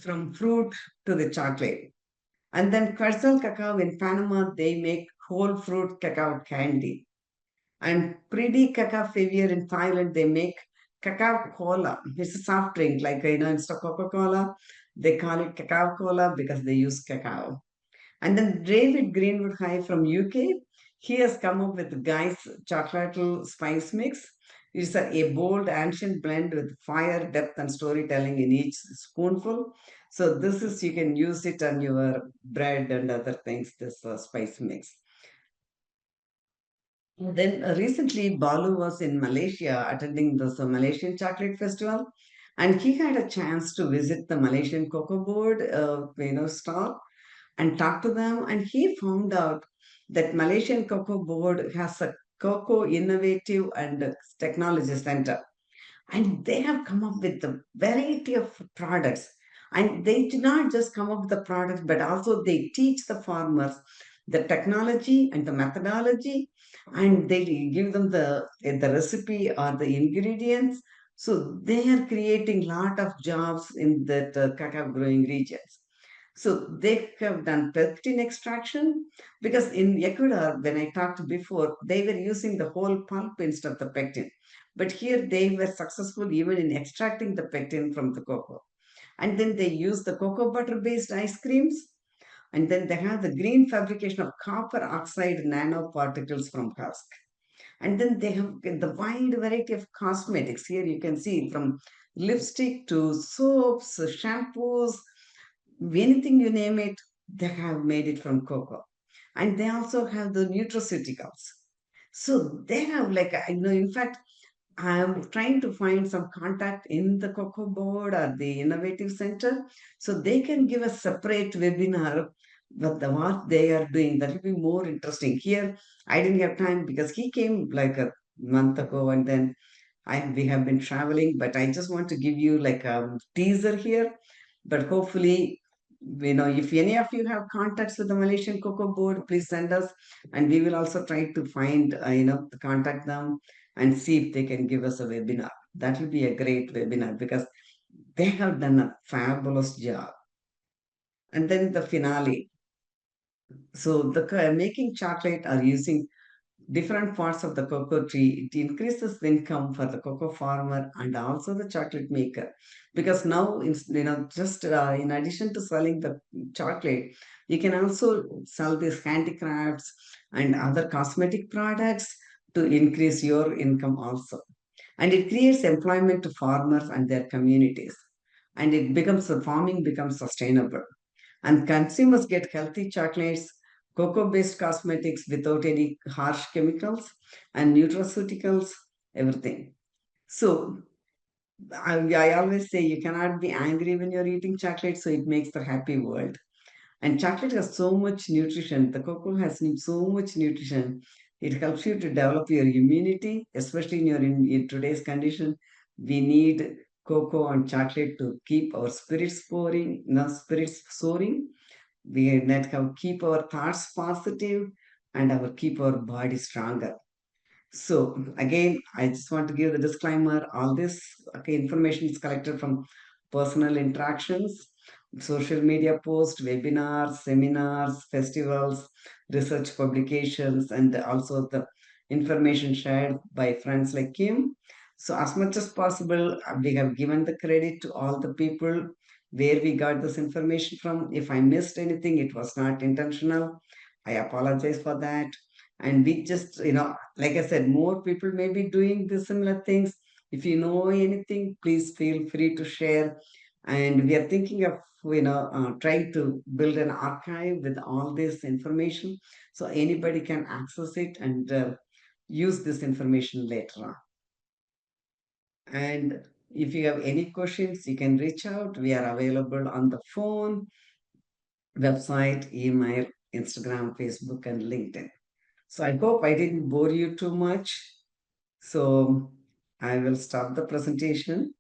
from fruit to the chocolate. And then Quetzal cacao in Panama, they make whole fruit cacao candy. And Pridi cacao Favier in Thailand, they make cacao cola. It's a soft drink, like, instead of Coca-Cola, they call it cacao cola because they use cacao. And then David Greenwood High from UK, he has come up with Guy's chocolate spice mix. It's a bold, ancient blend with fire, depth, and storytelling in each spoonful. So this is you can use it on your bread and other things. This spice mix. Then recently, Balu was in Malaysia attending this Malaysian Chocolate Festival, and he had a chance to visit the Malaysian Cocoa Board, stall and talk to them. And he found out that Malaysian Cocoa Board has a Cocoa Innovative and Technology Center, and they have come up with a variety of products. And they do not just come up with the products, but also they teach the farmers the technology and the methodology, and they give them the recipe or the ingredients. So they are creating lot of jobs in that cacao growing regions. So they have done pectin extraction because in Ecuador, when I talked before, they were using the whole pulp instead of the pectin. But here they were successful even in extracting the pectin from the cocoa. And then they use the cocoa butter based ice creams. And then they have the green fabrication of copper oxide nanoparticles from husk. And then they have the wide variety of cosmetics. Here you can see from lipstick to soaps, shampoos, anything you name it, they have made it from cocoa. And they also have the nutraceuticals. So they have like, in fact, I'm trying to find some contact in the Cocoa Board or the Innovative Center so they can give a separate webinar But what they are doing, that will be more interesting. Here, I didn't have time because he came like a month ago, and then we have been traveling. But I just want to give you like a teaser here. But hopefully, if any of you have contacts with the Malaysian Cocoa Board, please send us, and we will also try to find, to contact them and see if they can give us a webinar. That will be a great webinar because they have done a fabulous job. And then the finale. So the making chocolate or using different parts of the cocoa tree, it increases the income for the cocoa farmer and also the chocolate maker. Because now, just in addition to selling the chocolate, you can also sell these handicrafts and other cosmetic products to increase your income also. And it creates employment to farmers and their communities. And the farming becomes sustainable, and consumers get healthy chocolates, cocoa based cosmetics without any harsh chemicals, and nutraceuticals, everything. So, I always say you cannot be angry when you're eating chocolate, so it makes the happy world. And chocolate has so much nutrition. The cocoa has so much nutrition. It helps you to develop your immunity, especially in today's condition. We need cocoa and chocolate to keep our spirits soaring. We that can keep our thoughts positive and keep our body stronger. So again, I just want to give the disclaimer. All this information is collected from personal interactions, social media posts, webinars, seminars, festivals, research publications, and also the information shared by friends like Kim. So as much as possible, we have given the credit to all the people where we got this information from. If I missed anything, it was not intentional. I apologize for that. And we just, like I said, more people may be doing the similar things. If you know anything, please feel free to share. And we are thinking of, trying to build an archive with all this information so anybody can access it and use this information later on. And if you have any questions, you can reach out. We are available on the phone, website, email, Instagram, Facebook, and LinkedIn. So I hope I didn't bore you too much. So I will stop the presentation.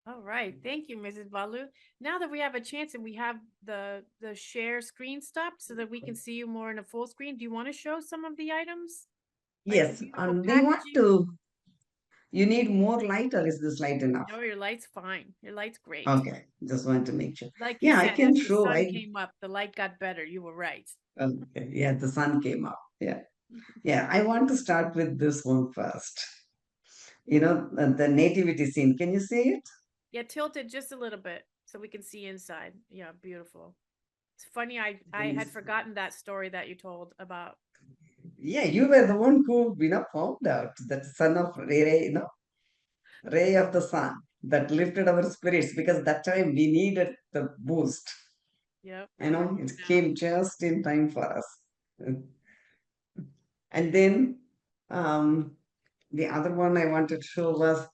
All right. Thank you, Mrs. Balu. Now that we have a chance and we have the share screen stopped so that we can see you more in a full screen, do you want to show some of the items? Like the Yes, beautiful and do you want packaging? to, you need more light or is this light enough? No, your light's fine. Your light's great. Okay, just want to make sure. Like you Yeah, I said, can as the show. sun came up, the light got better. You were right. Okay, yeah, the sun came up. Yeah, yeah, I want to start with this one first. The nativity scene. Can you see it? Yeah, tilt it just a little bit so we can see inside. Yeah, beautiful. It's funny, I Can you had forgotten that story that you told about. Yeah, you were the one who, found out that son of Ray, ray of the sun that lifted our spirits because that time we needed the boost. Yep, It now. came just in time for us. And then um, the other one I wanted to show was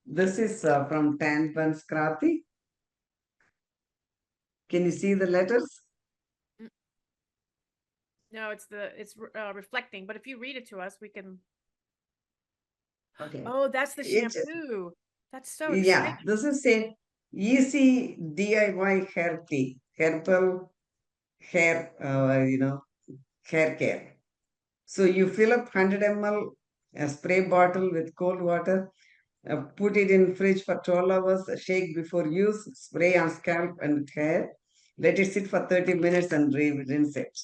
this is from Tan Krati. Can you see the letters? Mm, no, it's reflecting, but if you read it to us, we can. Okay. Oh, that's the It, shampoo. That's so yeah, exciting. this is a easy DIY hair tea, herbal hair, hair care. So you fill up 100 ml a spray bottle with cold water, put it in fridge for 12 hours, shake before use, spray on scalp and hair, let it sit for 30 minutes and rinse it.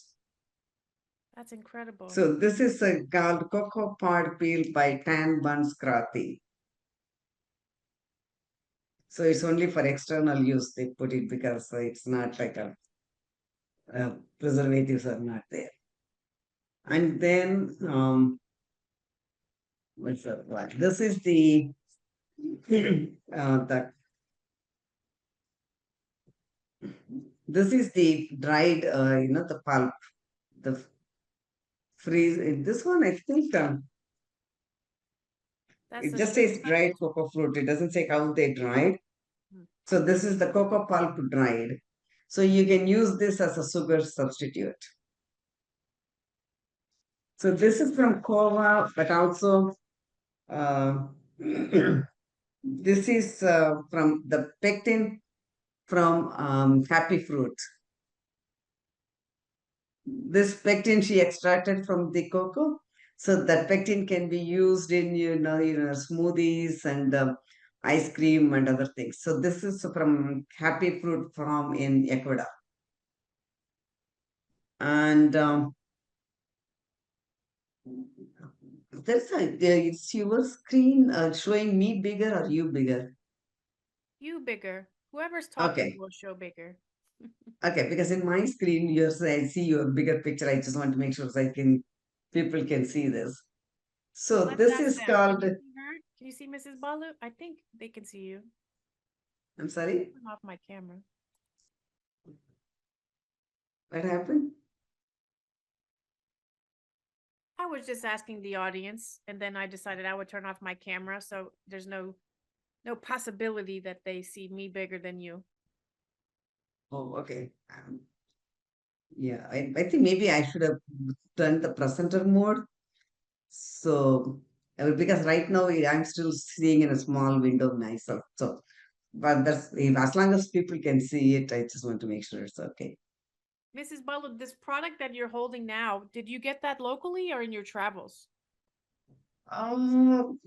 That's incredible. So this is called Cocoa Pod Peel by Tan Buns Krati. So it's only for external use they put it because it's not like preservatives are not there. And then what's that? What? This is the the this is the dried the pulp, the freeze. This one I think That's it the just Swiss says dried touch. cocoa fruit. It doesn't say how they dried. Mm. So this is the cocoa pulp dried. So you can use this as a sugar substitute. So this is from Kova, but also uh, this is from the pectin from Happy Fruit. This pectin she extracted from the cocoa, so that pectin can be used in smoothies and ice cream and other things. So this is from Happy Fruit farm in Ecuador, and it's your screen showing me bigger or you bigger? You bigger. Whoever's talking Okay. will show bigger. Okay, because in my screen, I see your bigger picture. I just want to make sure so people can see this. Well, So let's this ask is them. Can called, you see her? Can you see Mrs. Balu? I think they can see you. I'm sorry, Turn off my camera. what happened? I was just asking the audience, and then I decided I would turn off my camera, so there's no possibility that they see me bigger than you. Oh, okay. Yeah, I think maybe I should have done the presenter mode. So, because right now I'm still seeing in a small window myself. So, but as long as people can see it, I just want to make sure it's okay. Mrs. Balu, this product that you're holding now, did you get that locally or in your travels? Um,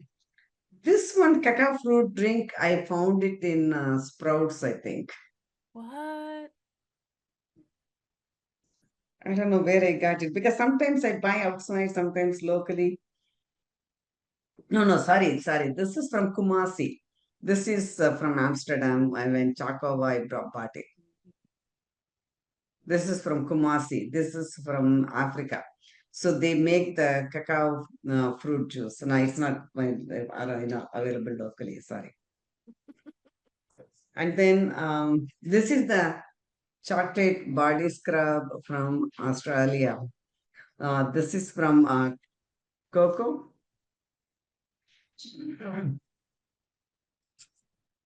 this one cacao fruit drink, I found it in Sprouts, I think. What? I don't know where I got it because sometimes I buy outside, sometimes locally. No, no, sorry. This is from Kumasi. This is from Amsterdam. I went Chakova, bought it. This is from Kumasi. This is from Africa. So they make the cacao fruit juice. No, it's not available locally. Sorry. And then this is the chocolate body scrub from Australia. This is from cocoa.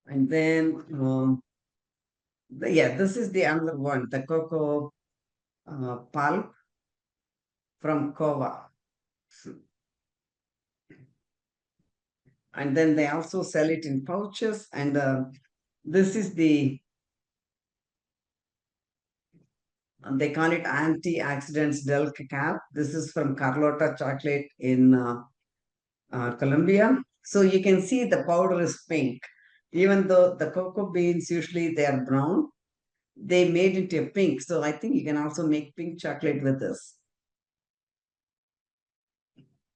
And then, yeah, this is the other one, the cocoa pulp from Kova. And then they also sell it in pouches. And this is they call it antioxidants del cacao. This is from Carlota chocolate in Colombia. So you can see the powder is pink. Even though the cocoa beans usually they are brown, they made it a pink. So I think you can also make pink chocolate with this.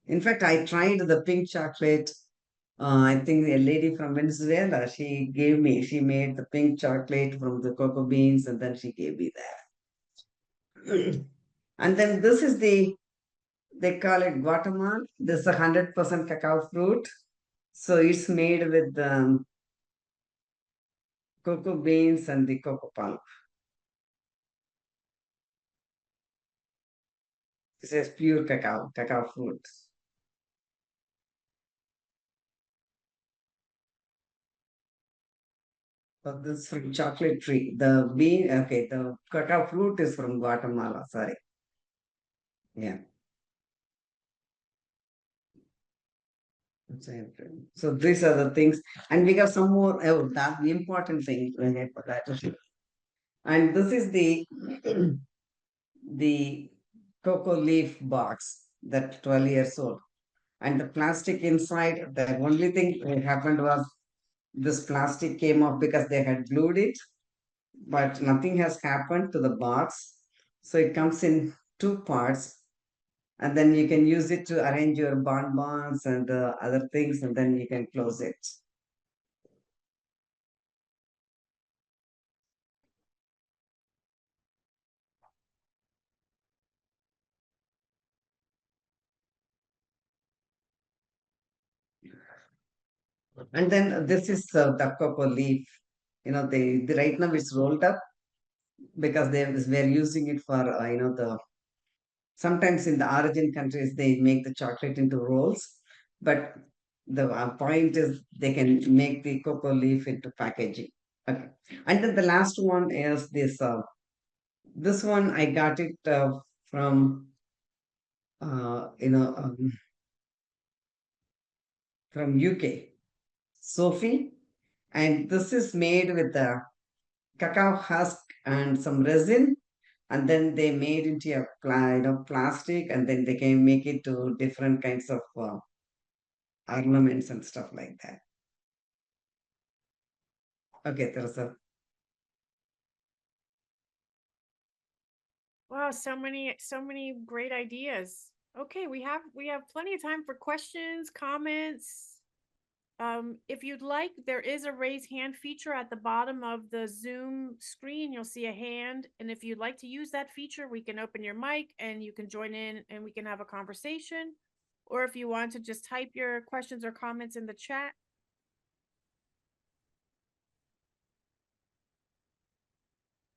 In fact, I tried the pink chocolate. I think a lady from Venezuela, she made the pink chocolate from the cocoa beans and then she gave me that. And then this is they call it Guatemala. This is 100% cacao fruit. So it's made with cocoa beans and the cocoa pulp. This is pure cacao fruit. So this is from chocolate tree. The cacao fruit is from Guatemala. Sorry. Yeah. So these are the things. And we got some more, that the important thing. I forgot to share. And this is the cocoa leaf box that 12 years old. And the plastic inside, the only thing that happened was this plastic came off because they had glued it, but nothing has happened to the box. So it comes in two parts, and then you can use it to arrange your bonbons and other things, and then you can close it. And then this is the cocoa leaf. The right now it's rolled up because they're using it for the sometimes in the origin countries they make the chocolate into rolls, but the point is they can make the cocoa leaf into packaging. Okay. And then the last one is this. This one I got it from uh, you know um, from UK, Sophie, and this is made with the cacao husk and some resin, and then they made into a plastic, and then they can make it to different kinds of ornaments and stuff like that. Okay, there's a Wow, so many great ideas. Okay, we have plenty of time for questions, comments. If you'd like, there is a raise hand feature at the bottom of the Zoom screen. You'll see a hand. And if you'd like to use that feature, we can open your mic and you can join in and we can have a conversation. Or if you want to just type your questions or comments in the chat.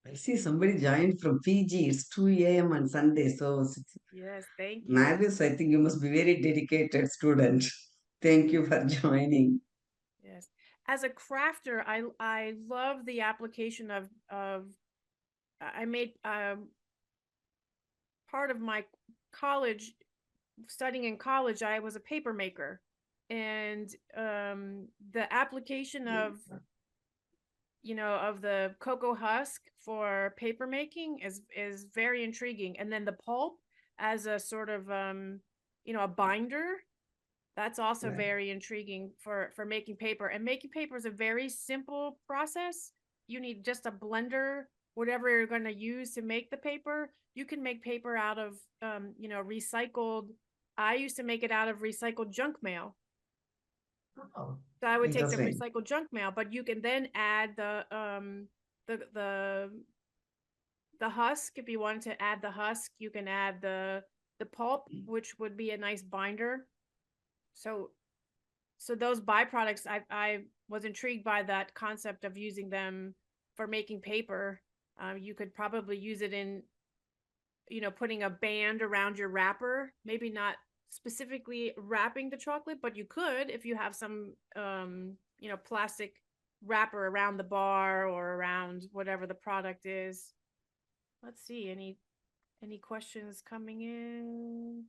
I see somebody joined from Fiji. It's 2 a.m. on Sunday, so it's Yes, thank you. Mavis, I think you must be very dedicated student. Thank you for joining. Yes. As a crafter, I love the application of I made part of my college studying in college, I was a paper maker, and the application of of the cocoa husk for paper making is very intriguing, and then the pulp as a sort of a binder, that's also Right. very intriguing for making paper. And making paper is a very simple process. You need just a blender, whatever you're going to use to make the paper. You can make paper out of recycled. I used to make it out of recycled junk mail. Oh, So I would take the interesting. recycled junk mail, but you can then add the the husk. If you wanted to add the husk, you can add the pulp, which would be a nice binder. So those byproducts, I was intrigued by that concept of using them for making paper. You could probably use it in, putting a band around your wrapper. Maybe not specifically wrapping the chocolate, but you could if you have some, plastic wrapper around the bar or around whatever the product is. Let's see, any questions coming in?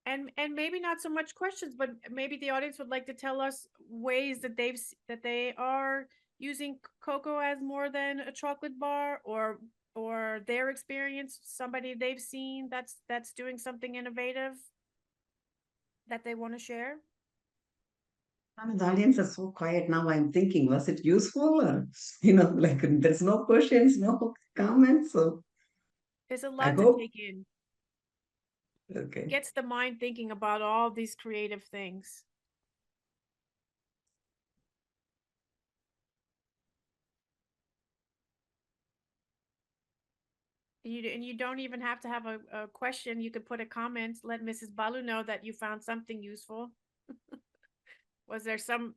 And maybe not so much questions, but maybe the audience would like to tell us ways that that they are using cocoa as more than a chocolate bar, or their experience, somebody they've seen that's doing something innovative that they want to share. I mean, the audience is so quiet now. I'm thinking, was it useful or, like there's no questions, no comments. So There's a I lot to hope, take in. okay. Gets the mind thinking about all these creative things. And you don't even have to have a question. You could put a comment, let Mrs. Balu know that you found something useful. Was there some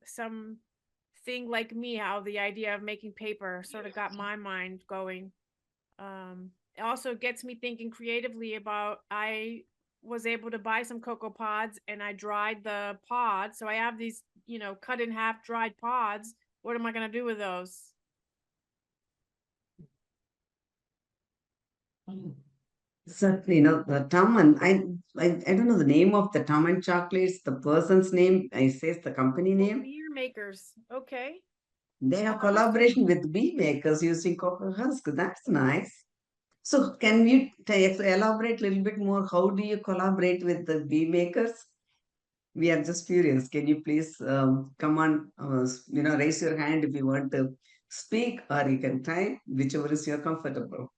thing like me, how the idea of making paper sort of got my mind going? It also gets me thinking creatively about, I was able to buy some cocoa pods and I dried the pods. So I have these, cut in half dried pods. What am I going to do with those? Certainly, the Tom and I don't know the name of the Tom and chocolates, the person's name, I says the company Oh, name. beer makers. Okay. They have collaboration with bee makers using cocoa husk. That's nice. So can you elaborate a little bit more? How do you collaborate with the bee makers? We are just curious. Can you please come on, raise your hand if you want to speak, or you can type, whichever is your comfortable.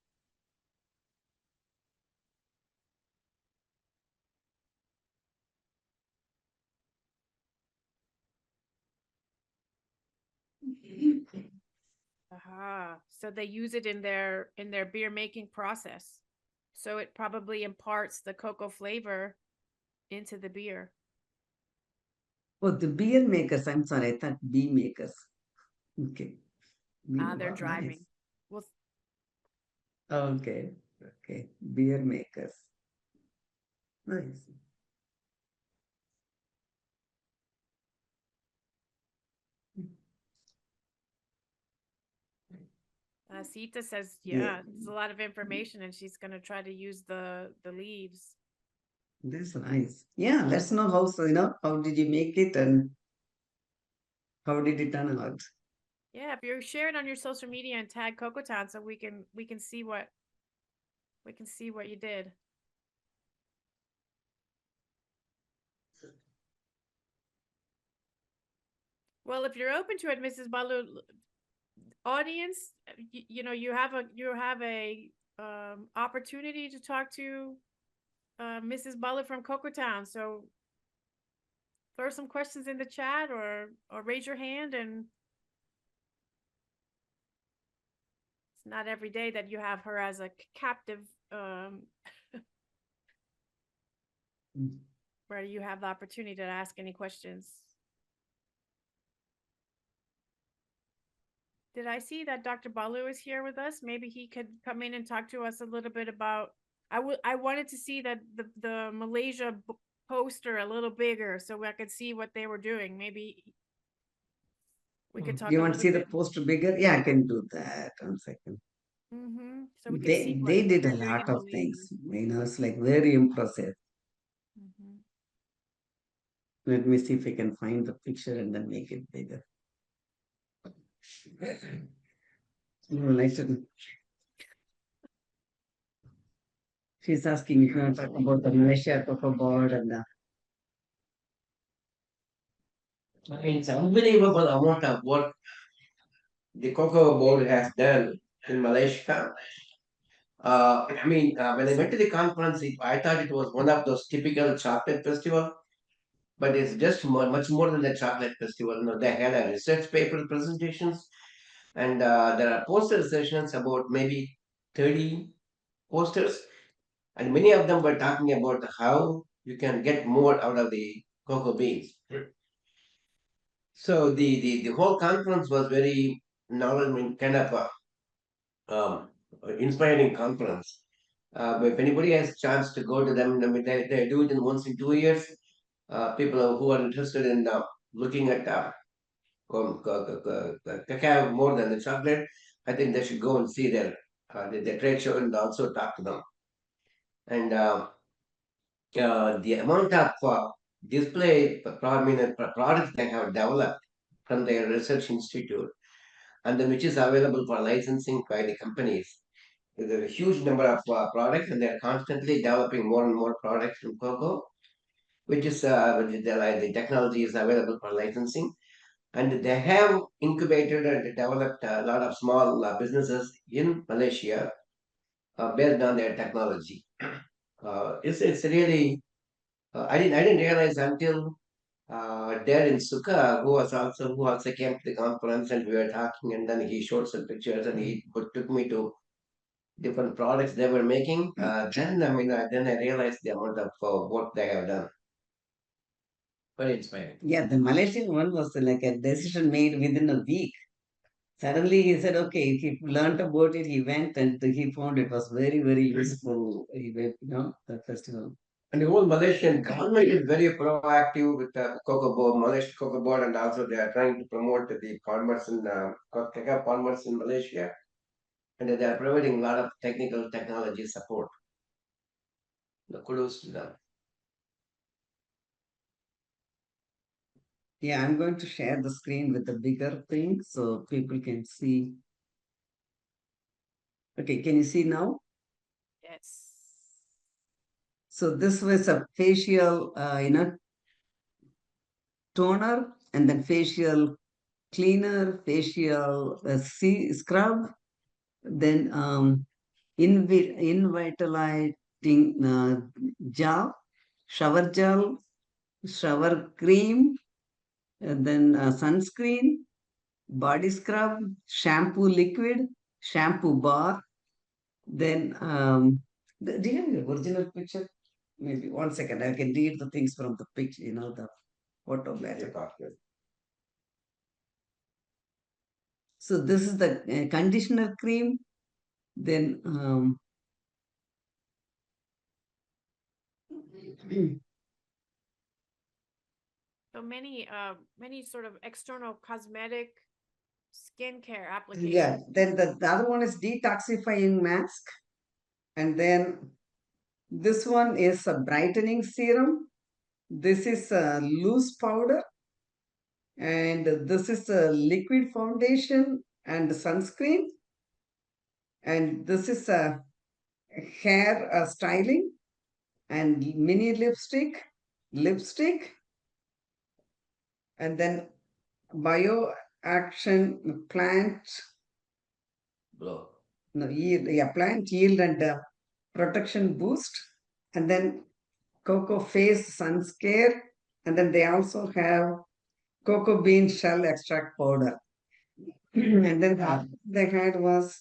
Aha. So they use it in their beer making process. So it probably imparts the cocoa flavor into the beer. Oh, the beer makers. I'm sorry, I thought bee makers. Okay. Ah, they're Wow, nice. driving. Well, Okay. Okay. Beer makers. Nice. Sita says, Yeah. yeah, it's a lot of information, and she's gonna try to use the leaves. That's nice. Yeah, let's know how, how did you make it and how did it turn out? Yeah, if you're sharing on your social media and tag Coco Town, so we can see what you did. Well, if you're open to it, Mrs. Balu, audience, you have a opportunity to talk to Mrs. Balu from Coco Town. So throw some questions in the chat or raise your hand, and it's not every day that you have her as a captive Mm. where you have the opportunity to ask any questions. Did I see that Dr. Balu is here with us? Maybe he could come in and talk to us a little bit about. I wanted to see that the Malaysia poster a little bigger so I could see what they were doing. Maybe we could talk You a want to little see the bit. poster bigger? Yeah, I can do that. 1 second. So we could see what They did a they're doing lot in of Malaysia. things. It's like very impressive. Mhm. Let me see if I can find the picture and then make it bigger. Nice. She's asking if you want to talk about the Malaysia Cocoa Board and I mean, it's unbelievable amount of work the cocoa board has done in Malaysia. When I went to the conference, I thought it was one of those typical chocolate festival, but it's just much more than the chocolate festival. They had a research paper presentations, and there are poster sessions about maybe 30 posters, and many of them were talking about how you can get more out of the cocoa beans. So the whole conference was very knowledge, kind of um, inspiring conference. If anybody has chance to go to them, I mean, they do it in once in 2 years. People who are interested in looking at cacao more than the chocolate, I think they should go and see their trade show and also talk to them. And the amount of display products they have developed from their research institute, and then which is available for licensing by the companies. There's a huge number of products, and they're constantly developing more and more products from cocoa, which the technology is available for licensing. And they have incubated and developed a lot of small businesses in Malaysia based on their technology. It's really I didn't realize until there in Sukha, who also came to the conference, and we were talking, and then he showed some pictures, and he took me to different products they were making. Then I realized the amount of work they have done. Very inspiring. yeah, the Malaysian one was like a decision made within a week. Suddenly he said, okay, he learned about it, he went and he found it was very, very useful. He went, the festival. And the whole Malaysian government is very proactive with the cocoa board, Malaysian cocoa board, and also they are trying to promote the farmers in cacao farmers in Malaysia, and they are providing a lot of technical technology support. The kudos to them. Yeah, I'm going to share the screen with the bigger thing so people can see. Okay, can you see now? Yes. So this was a facial, toner, and then facial cleaner, facial scrub, then invitalizing gel, shower gel, shower cream, and then sunscreen, body scrub, shampoo liquid, shampoo bar. Then, do you have the original picture? Maybe 1 second. I can read the things from the picture, the photo better. So this is the conditioner cream. Then So many sort of external cosmetic skincare application. Yeah, then the other one is detoxifying mask. And then this one is a brightening serum. This is a loose powder. And this is a liquid foundation and sunscreen. And this is a hair styling and mini lipstick. And then bio action plant Bro. no, yield, yeah, plant yield and protection boost, and then cocoa face sunscare, and then they also have cocoa bean shell extract powder. And then they had was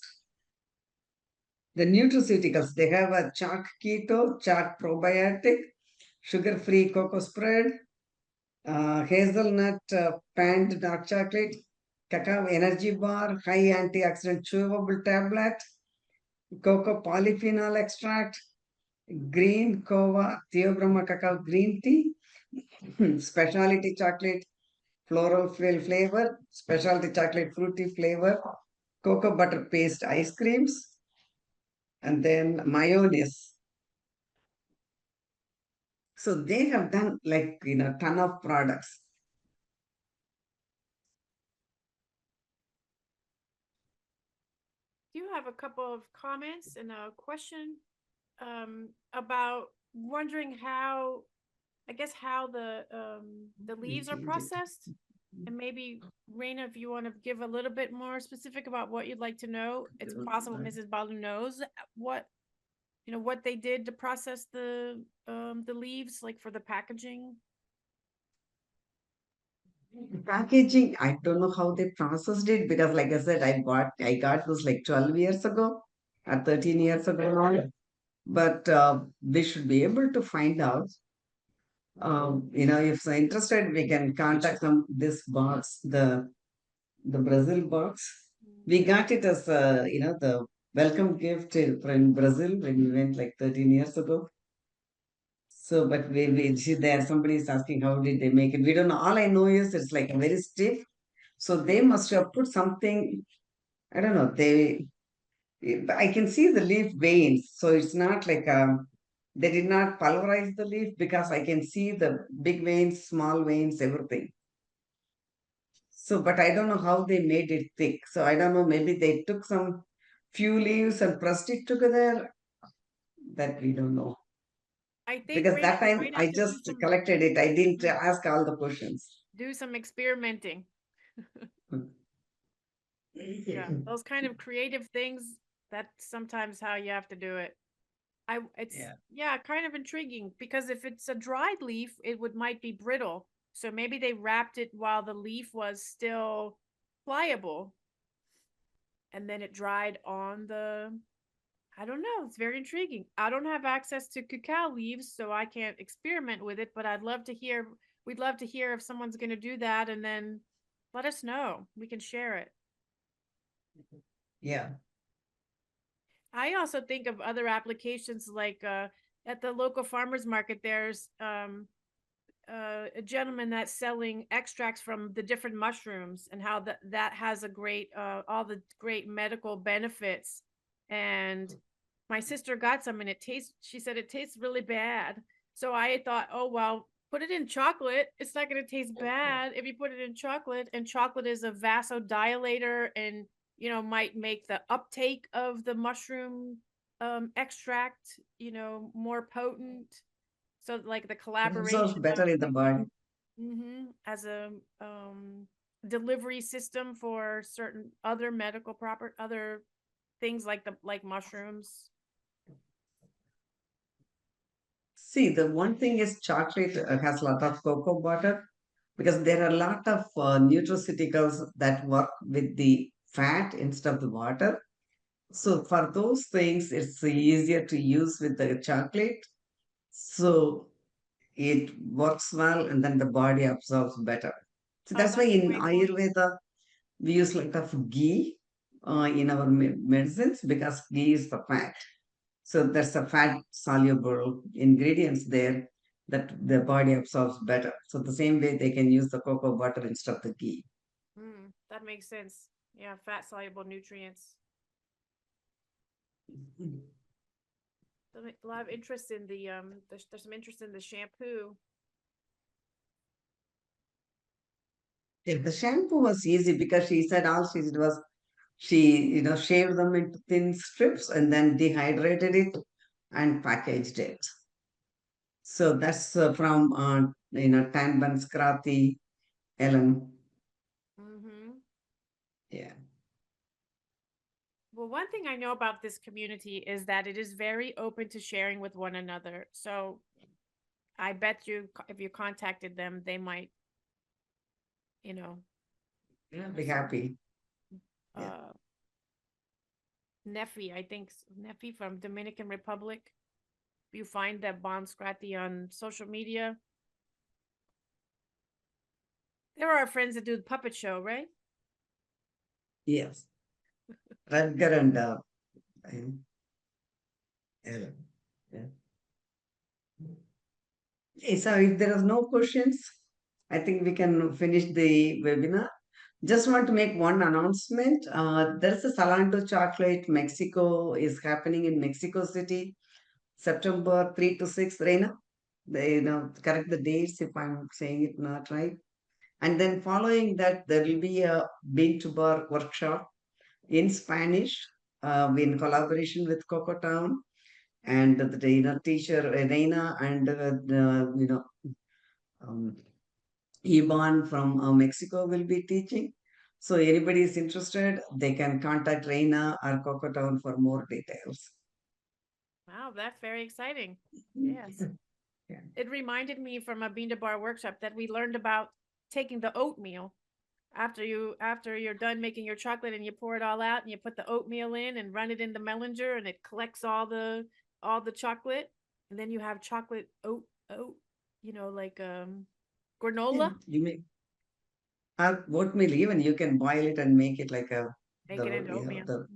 the nutraceuticals. They have a chalk keto, chalk probiotic, sugar-free cocoa spread, hazelnut panned dark chocolate, cacao energy bar, high antioxidant chewable tablet, cocoa polyphenol extract, green kova theobroma cacao green tea, specialty chocolate floral flavor, specialty chocolate fruity flavor, cocoa butter paste ice creams, and then mayonnaise. So they have done like ton of products. Do you have a couple of comments and a question about wondering how, I guess, how the leaves are processed? And maybe Raina, if you want to give a little bit more specific about what you'd like to know, it's possible Mrs. Balu knows what what they did to process the leaves, like for the packaging. Packaging, I don't know how they processed it because, like I said, I got this like 12 years ago or 13 years ago now. But we should be able to find out. If they're interested, we can contact them. This box, the Brazil box, we got it as the welcome gift from Brazil when we went like 13 years ago. So, but we see there somebody is asking how did they make it. We don't know. All I know is it's like very stiff. So they must have put something. I don't know. I can see the leaf veins. So it's not like they did not pulverize the leaf because I can see the big veins, small veins, everything. So, but I don't know how they made it thick. So I don't know. Maybe they took some few leaves and pressed it together. That we don't know. I think Because that we time might I have to just collected it. I didn't ask all the questions. do some experimenting. Yeah, those kind of creative things, that's sometimes how you have to do it. It's yeah, kind of intriguing because if it's a dried leaf, it might be brittle. So maybe they wrapped it while the leaf was still pliable, and then it dried on the. I don't know. It's very intriguing. I don't have access to cacao leaves, so I can't experiment with it. But I'd love to hear. We'd love to hear if someone's going to do that, and then let us know. We can share it. Yeah. I also think of other applications like at the local farmers market. There's a gentleman that's selling extracts from the different mushrooms and how that has a great all the great medical benefits. And my sister got some and she said it tastes really bad. So I thought, oh well, put it in chocolate. It's not going to taste bad if you put it in chocolate. And chocolate is a vasodilator and might make the uptake of the mushroom extract more potent. So like the It collaboration absorbs better in the body. as a delivery system for certain other medical other things like mushrooms. See, the one thing is chocolate has a lot of cocoa butter because there are a lot of nutraceuticals that work with the fat instead of the water. So for those things, it's easier to use with the chocolate. So it works well and then the body absorbs better. So Oh, that's why that's a in great point. Ayurveda, we use like of ghee in our medicines because ghee is the fat. So there's a fat soluble ingredients there that the body absorbs better. So the same way they can use the cocoa butter instead of the ghee. That makes sense. Yeah, fat soluble nutrients. A lot of interest in the there's some interest in the shampoo. Yeah, the shampoo was easy because she said all she did was she, shaved them into thin strips and then dehydrated it and packaged it. So that's from, Tan Banskrati, Ellen. Mm-hmm. Yeah. Well, one thing I know about this community is that it is very open to sharing with one another. So I bet you if you contacted them, they might, you know, Yeah, be happy. Yeah. uh Nefi, I think Nefi from Dominican Republic. If you find that Bon Scratty on social media. There are our friends that do the puppet show, right? Yes. Rutger and Ellen. Yeah. Okay, so if there are no questions, I think we can finish the webinar. Just want to make one announcement. There's a Salanto Chocolate Mexico is happening in Mexico City, September 3 to 6, Reina. Correct the dates if I'm saying it not right. And then following that, there will be a Bean to Bar workshop in Spanish in collaboration with Coco Town and the teacher Reina and um, Iban from Mexico will be teaching. So anybody is interested, they can contact Reina or Coco Town for more details. Wow, that's very exciting. Yes. Yeah. It reminded me from a bean to bar workshop that we learned about taking the oatmeal after you're done making your chocolate and you pour it all out and you put the oatmeal in and run it in the melanger and it collects all the chocolate and then you have chocolate oat like Yeah, granola. you make oatmeal even you can boil it and make it like Make it into oatmeal. the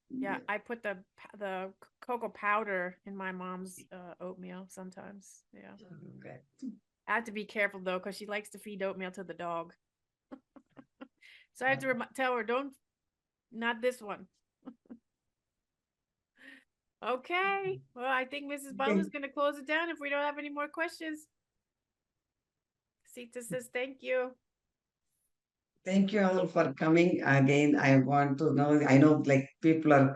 Yeah, yeah. I put the cocoa powder in my mom's oatmeal sometimes. Yeah. Okay. I have to be careful though, because she likes to feed oatmeal to the dog. So I have to tell her, don't, not this one. Okay. Well, I think Mrs. Butler's Okay. going to close it down if we don't have any more questions. Sita says thank you. Thank you all for coming again. I want to know. I know, like people are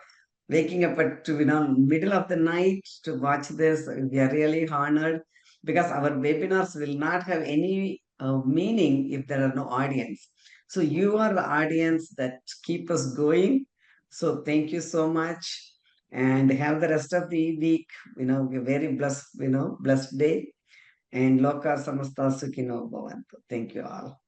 waking up at middle of the night to watch this. We are really honored because our webinars will not have any meaning if there are no audience. So you are the audience that keep us going. So thank you so much, and have the rest of the week. A very blessed, blessed day. And Loka Samasta Sukhino Bhavantu. Thank you all.